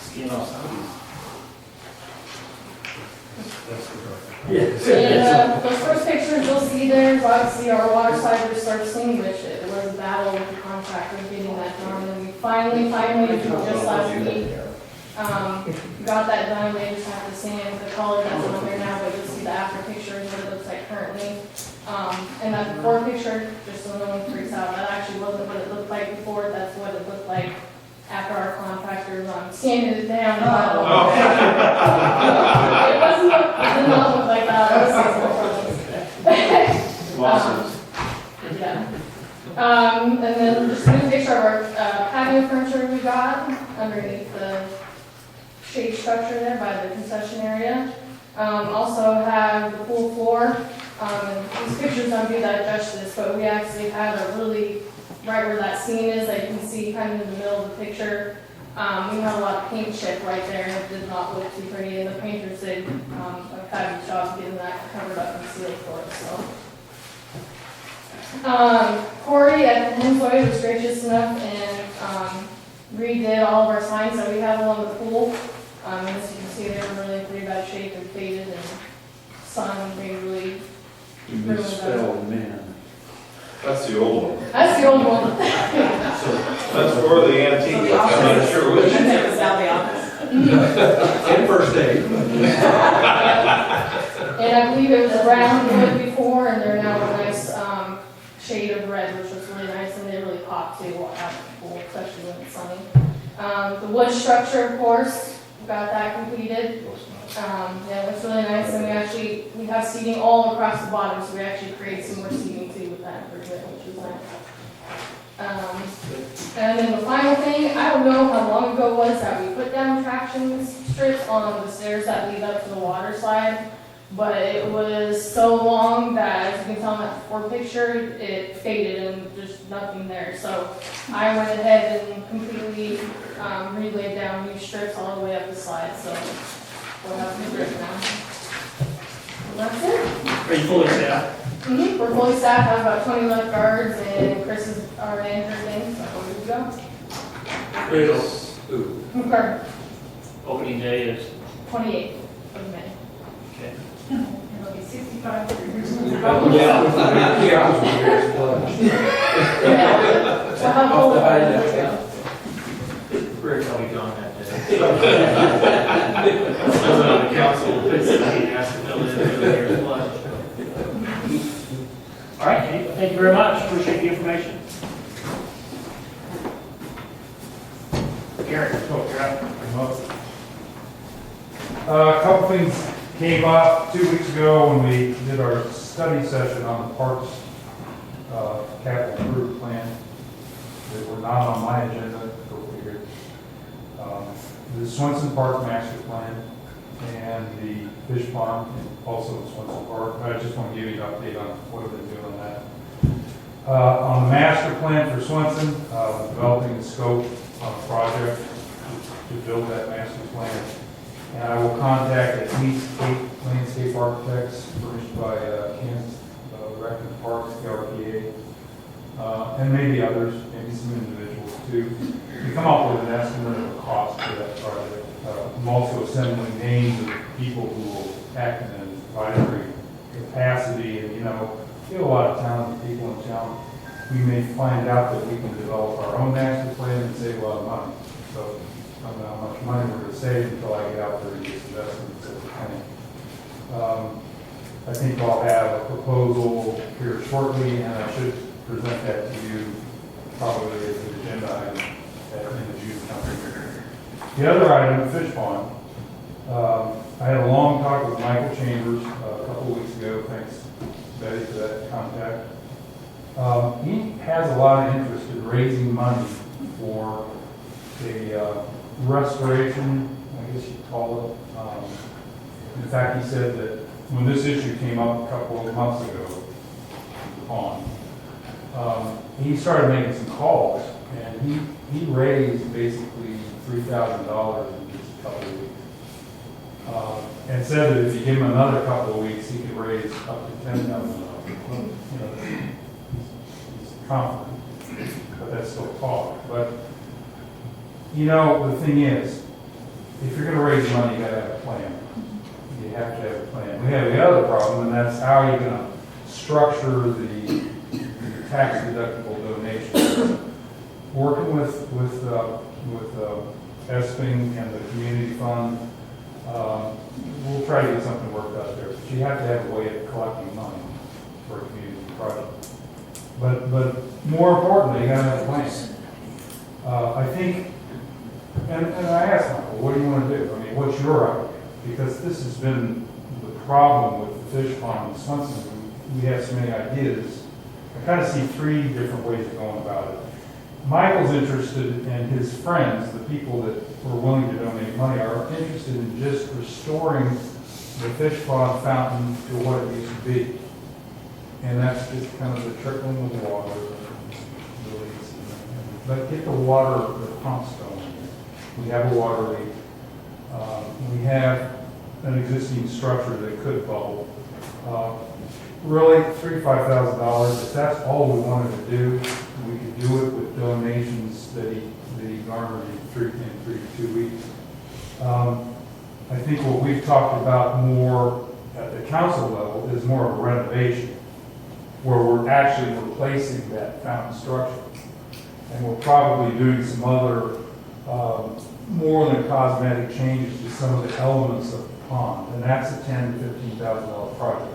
Speaker 1: Skiing off somebody's.
Speaker 15: And those first pictures you'll see there is obviously our water slide just started swinging with it. It was a battle with the contractor getting that done, and we finally, just last week, got that done. They just have to sand the color that's on there now, but you'll see the after pictures, what it looks like currently. And that before picture, just so no one freaks out, that actually wasn't what it looked like before, that's what it looked like after our contractors sanded it down. It did not look like that. It was
Speaker 1: Lawsuits.
Speaker 15: yeah. And then just a new picture of our patio furniture we got underneath the shade structure there by the concession area. Also have the pool floor. And these pictures don't do that justice, but we actually have a really, right where that scene is, that you can see kind of in the middle of the picture. We had a lot of paint chip right there, and it did not look too pretty, and the painters did a fabulous job getting that covered up and sealed for us, so. Corey at Hensway was gracious enough and redid all of our signs that we have along the pool. As you can see, they were really in pretty bad shape and faded, and sun made really
Speaker 7: You misspelled man.
Speaker 11: That's the old one.
Speaker 15: That's the old one.
Speaker 11: That's for the antique. I'm not sure which.
Speaker 12: It was down the office.
Speaker 5: And first aid.
Speaker 15: And I believe it was brown wood before, and they're now a nice shade of red, which was really nice, and they really pop too out of the pool, especially when it's sunny. The wood structure, of course, got that completed. Yeah, it looks really nice, and we have seating all across the bottom, so we actually create some more seating too with that improvement, which is nice. And then the final thing, I don't know how long ago it was that we put down traction strips on the stairs that lead up to the water slide, but it was so long that, as you can tell in that before picture, it faded and there's nothing there. So I went ahead and completely relaid down new strips all the way up the slide, so we'll have new grip now.
Speaker 1: Are you fully staffed?
Speaker 15: We're fully staffed, have about 20 lifeguards, and Chris is our manager thing, so we're good to
Speaker 7: Chris, who?
Speaker 15: go. Okay,
Speaker 1: Opening day is,
Speaker 15: 28th of May.
Speaker 1: okay.
Speaker 13: It'll be 65 degrees.
Speaker 15: Yeah. We'll have all the
Speaker 1: Rick, I'll be gone that day. Someone on the council will fix it, and ask to fill in the mayor's lunch. All right, Kate, thank you very much, appreciate the information. Gary, go, you're up.
Speaker 16: A couple things came up 2 weeks ago when we did our study session on the Parks capital improvement plan that were not on my agenda, go figure. The Swenson Park master plan and the fish pond, and also the Swenson Park. I just want to give you an update on what we've been doing on that. On the master plan for Swenson, developing the scope on a project to build that master plan. And I will contact at least 8 landscape architects furnished by Kansas Rec and Parks, KRPA, and maybe others, maybe some individuals too, to come up with an estimate of the cost for that project. I'm also assembling names of people who will act in an advisory capacity, and we have a lot of talented people in town. We may find out that we can develop our own master plan and save a lot of money. So I don't know how much money we're going to save until I get out there and get investments at the penny. I think I'll have a proposal here shortly, and I should present that to you probably as an agenda item in the June conference. The other item, the fish pond. I had a long talk with Michael Chambers a couple of weeks ago. Thanks, Betty, for that contact. He has a lot of interest in raising money for a restoration, I guess you'd call it. In fact, he said that when this issue came up a couple of months ago, he started making some calls, and he raised basically $3,000 in just a couple of weeks. And said that if you give him another couple of weeks, he could raise up to $10,000. He's confident, but that's still talk. But the thing is, if you're going to raise money, you got to have a plan. You have to have a plan. We have the other problem, and that's how you're going to structure the tax deductible donations. Working with ESPN and the community fund, we'll try to get something worked out there. But you have to have a way of collecting money for a community project. But more importantly, you got to have a plan. I think, and I asked Michael, what do you want to do? I mean, what's your idea? Because this has been the problem with the fish pond in Swenson. We have so many ideas. I kind of see 3 different ways of going about it. Michael's interested, and his friends, the people that were willing to donate money, are interested in just restoring the fish pond fountain to what it used to be. And that's just kind of the trickling of water, but get the water, the pumps going. We have a water leak. We have an existing structure that could bubble. Really, $3,000 to $5,000, if that's all we wanted to do, we could do it with donations that he garnered in 3 to 2 weeks. I think what we've talked about more at the council level is more of a renovation, where we're actually replacing that fountain structure. And we're probably doing some other more than cosmetic changes to some of the elements of the pond, and that's a $10,000 to $15,000 project.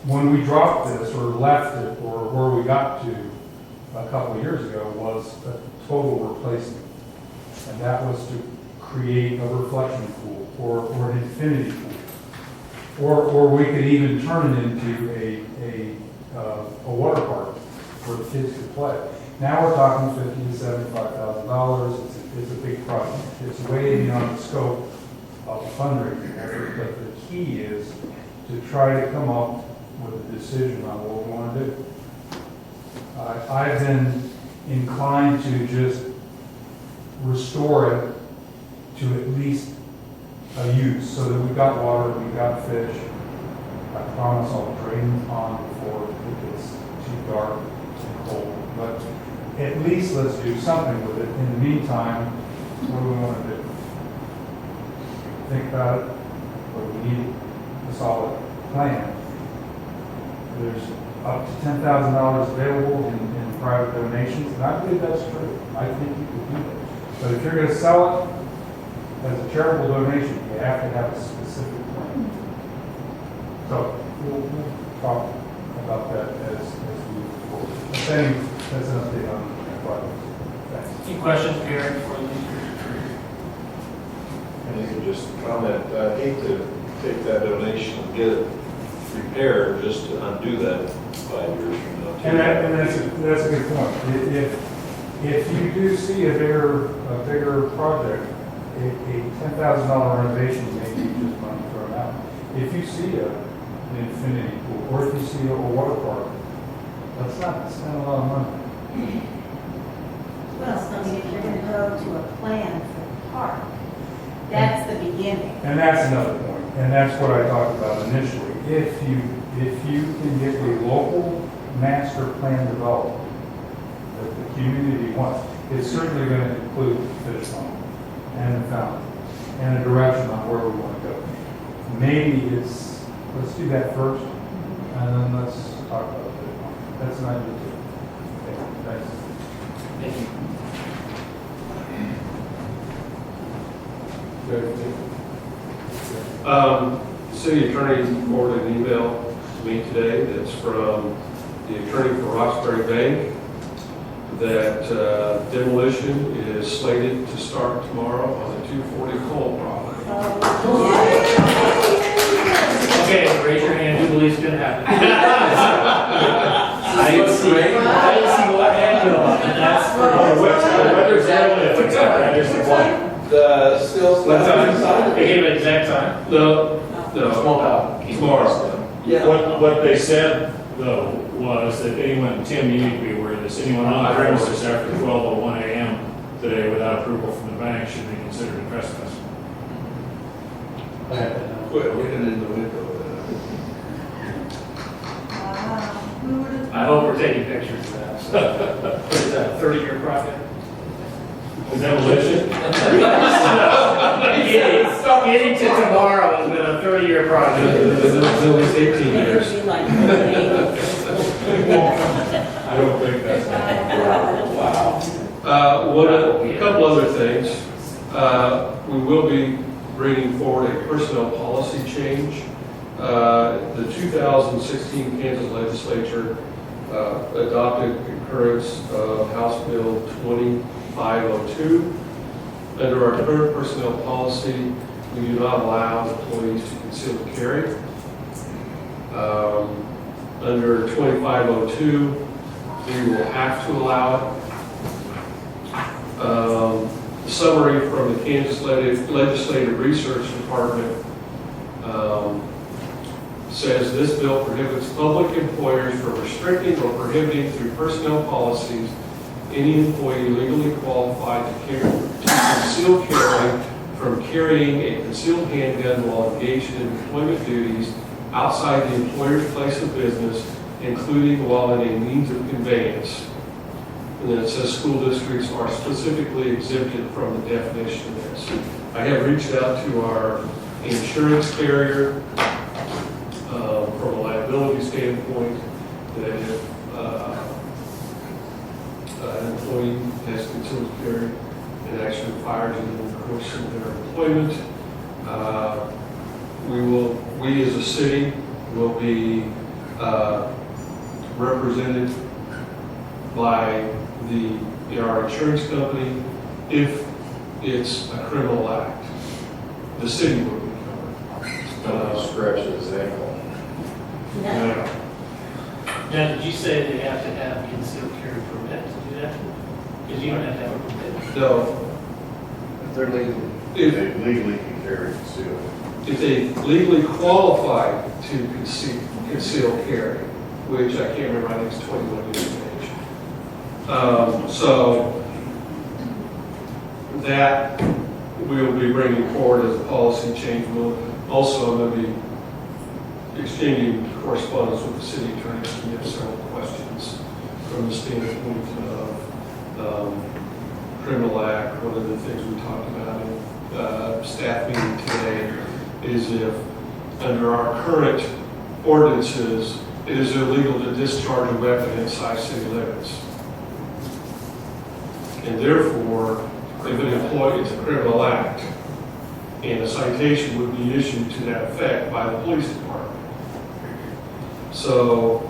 Speaker 16: When we dropped this or left it, or where we got to a couple of years ago, was a total replacement, and that was to create a reflection pool or an infinity pool, or we could even turn it into a water park where the kids could play. Now we're talking $50,000 to $75,000. It's a big project. It's way beyond the scope of the fundraising effort, but the key is to try to come up with a decision on what we want to do. I've been inclined to just restore it to at least a use, so that we've got water, we've got fish. I I promise I'll drain the pond before it gets too dark and cold. But at least let's do something with it. In the meantime, what do we want to do? Think about it, but we need a solid plan. There's up to $10,000 available in private donations, and I believe that's true. I think you could do that. But if you're going to sell it as a charitable donation, you have to have a specific plan. So we'll talk about that as we move forward. That's an update on the project. Thanks.
Speaker 1: Any questions, Gary, for the?
Speaker 11: And you can just comment, I hate to take that donation and get it repaired just to undo that 5 years from now.
Speaker 16: And that's a good point. If you do see a bigger project, a $10,000 renovation may be just money thrown out. If you see an infinity pool, or if you see a water park, let's not spend a lot of money.
Speaker 3: Well, I mean, if you're gonna go to a plan for the park, that's the beginning.
Speaker 16: And that's another point, and that's what I talked about initially. If you can get a local master plan developed that the community wants, it's certainly going to include the fish pond and the fountain and a direction on where we want to go. Maybe let's do that first, and then let's talk about the fish pond. That's an idea too. Okay, thanks.
Speaker 1: Thank you.
Speaker 5: City attorney forwarded an email to me today that's from the attorney for Roxbury Bank that demolition is slated to start tomorrow on the 240 Cole property.
Speaker 1: Okay, raise your hand, who believes it's gonna happen? I didn't see what hand go up, and that's
Speaker 7: The skills.
Speaker 1: what time? They gave an exact time?
Speaker 5: No, tomorrow.
Speaker 7: Yeah.
Speaker 8: What they said, though, was that anyone, Tim, you need to be aware of this, anyone on the premises after 12:01 a.m. today without approval from the bank should be considered a trespass.
Speaker 7: Quit looking in the window.
Speaker 1: I hope we're taking pictures of that. So, what is that, a 30-year project?
Speaker 8: Demolition?
Speaker 1: Getting to tomorrow has been a 30-year project.
Speaker 5: It's always 18 years.
Speaker 8: I don't think that's.
Speaker 5: A couple other things. We will be bringing forward a personnel policy change. The 2016 Kansas legislature adopted concurrence of House Bill 2502. Under our current personnel policy, we do not allow employees to conceal carry. Under 2502, we will have to allow it. Summary from the Kansas Legislative Research Department says this bill prohibits public employers from restricting or prohibiting through personnel policies any employee legally qualified to conceal carry from carrying a concealed handgun while engaged in employment duties outside the employer's place of business, including while in a means of conveyance. And then it says school districts are specifically exempted from the definition of this. I have reached out to our insurance carrier from a liability standpoint that if an employee has concealed carry and actually fires in the course of their employment, we as a city will be represented by our insurance company if it's a criminal act. The city will be covered.
Speaker 11: Scratch his ankle.
Speaker 1: Now, did you say they have to have concealed carry permit to do that? Because you don't have to have a permit.
Speaker 5: No,
Speaker 9: If they're legal,
Speaker 5: If-
Speaker 9: they legally can carry concealed.
Speaker 5: if they legally qualified to conceal carry, which I can't remember, I think it's 21 years of age. So that we'll be bringing forward as a policy change. We'll also, I'm going to be exchanging correspondence with the city attorney, we have several questions from the standpoint of criminal act. One of the things we talked about in staff meeting today is if, under our current ordinances, it is illegal to discharge a weapon inside city limits. And therefore, if an employee, it's a criminal act, and a citation would be issued to that effect by the police department. So,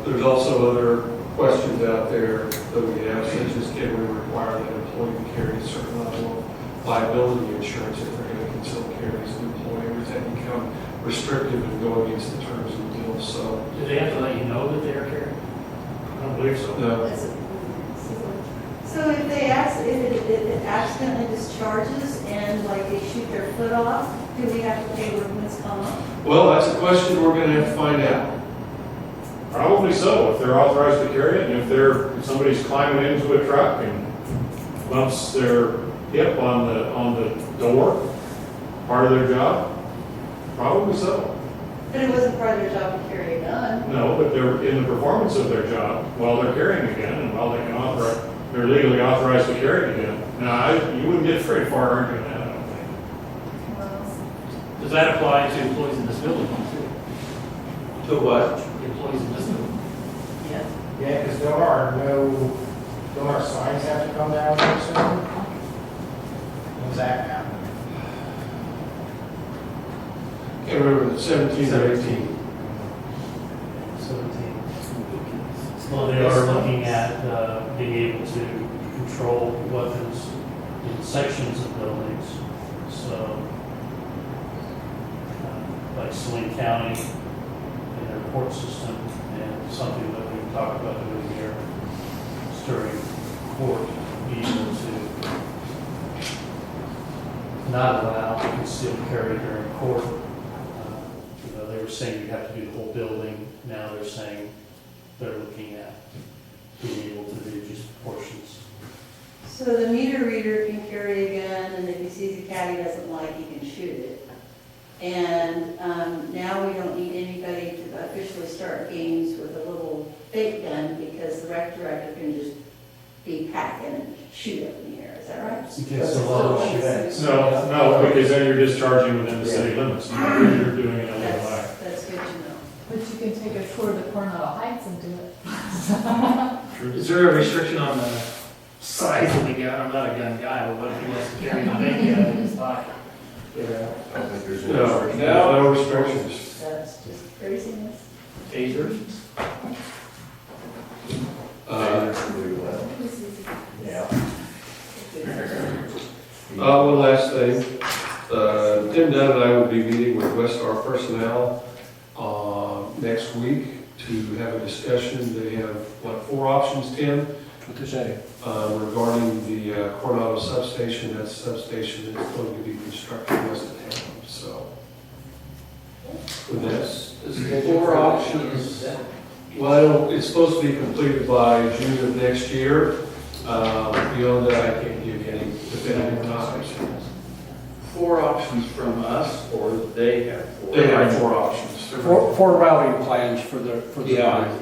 Speaker 5: there's also other questions out there that we have, such as can we require that employee to carry a certain level of liability insurance if they're going to conceal carry as an employee, or does that become restrictive and go against the terms of the deal? So,
Speaker 1: Do they have to let you know that they're carrying?
Speaker 8: I don't believe so.
Speaker 5: no.
Speaker 13: So if they if it accidentally discharges and like they shoot their foot off, do we have to pay workman's comp?
Speaker 5: Well, that's a question we're going to have to find out.
Speaker 8: Probably so, if they're authorized to carry it, and if somebody's climbing into a truck and bumps their hip on the door, part of their job, probably so.
Speaker 13: But it wasn't part of their job to carry a gun.
Speaker 8: No, but they're in the performance of their job while they're carrying a gun, and while they can they're legally authorized to carry it again. Now, you wouldn't get very far arguing that, I don't think.
Speaker 1: Does that apply to employees in this building too?
Speaker 11: To what?
Speaker 1: Employees in this building?
Speaker 3: Yeah.
Speaker 10: Yeah, because don't our signs have to come down there soon? When's that happen?
Speaker 5: Can't remember, the 17 or 18.
Speaker 14: 17. Well, they are looking at being able to control weapons in sections of buildings. So, like Saline County and their court system, and something that we've talked about doing here is during court, be able to not allow concealed carry during court. They were saying you have to do the whole building. Now they're saying they're looking at being able to do just portions.
Speaker 13: So the meter reader can carry a gun, and if he sees a cat he doesn't like, he can shoot it. And now we don't need anybody to officially start games with a little fake gun because the rec director can just be packing and shoot up in the air. Is that right?
Speaker 14: Because a lot of shit.
Speaker 8: No, because then you're discharging within the city limits. You're doing it illegal act.
Speaker 13: That's good to know.
Speaker 12: But you can take a tour to Coronado Heights and do it.
Speaker 1: Is there a restriction on the size of the gun? I'm not a gun guy, but what if he wants to carry a big gun in his pocket?
Speaker 9: I don't think there's any
Speaker 5: No,
Speaker 9: restriction.
Speaker 5: no restrictions.
Speaker 13: That's just craziness.
Speaker 1: Taser?
Speaker 10: Yeah.
Speaker 5: One last thing. Tim Dunn and I will be meeting with Westar personnel next week to have a discussion. They have, 4 options, Tim?
Speaker 11: What to say?
Speaker 5: Regarding the Coronado substation. That's a substation that's going to be constructed west of town, so. With this.
Speaker 11: 4 options.
Speaker 5: Well, it's supposed to be completed by June of next year. Beyond that, I can't give you any definitive times.
Speaker 7: 4 options from us, or they have 4?
Speaker 5: They have 4 options.
Speaker 11: 4 routing plans for the
Speaker 7: Yeah.
Speaker 11: line.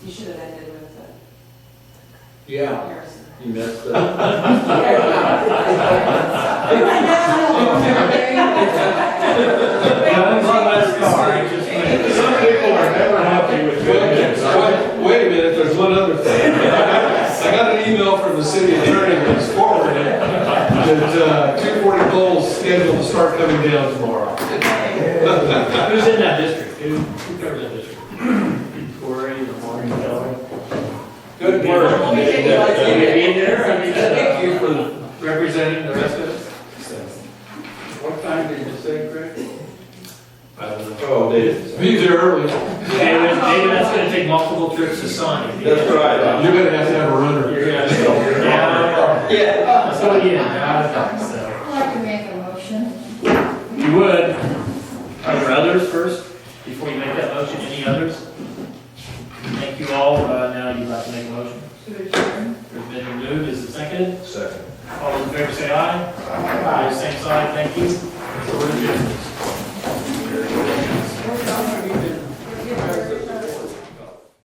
Speaker 12: You should have ended with
Speaker 7: Yeah,
Speaker 12: Harrison.
Speaker 7: you messed up.
Speaker 8: Some people are never happy with good news.
Speaker 5: Wait a minute, there's one other thing. I got an email from the city attorney that's forwarded that 240 poles scheduled to start coming down tomorrow.
Speaker 1: Who's in that district? Who covers that district? Corey, the Morgan Valley?
Speaker 11: Good work.
Speaker 1: Thank you for representing the rest of us.
Speaker 7: What time did you say, Craig?
Speaker 5: I don't know.
Speaker 11: Oh, they did.
Speaker 5: Be there early.
Speaker 1: Maybe that's gonna take multiple trips to Sonny.
Speaker 11: That's right.
Speaker 5: You're gonna have to have a runner.
Speaker 1: You're gonna have to go. Yeah. Let's go again.
Speaker 13: I'd like to make a motion.
Speaker 1: You would. Are there others first, before you make that motion? Any others? Thank you all. Now you'd like to make a motion.
Speaker 12: To adjourn.
Speaker 1: There's been moved. Is it seconded?
Speaker 9: Second.
Speaker 1: All those in favor say aye. Aye. Same side. Thank you.
Speaker 5: We're adjourned.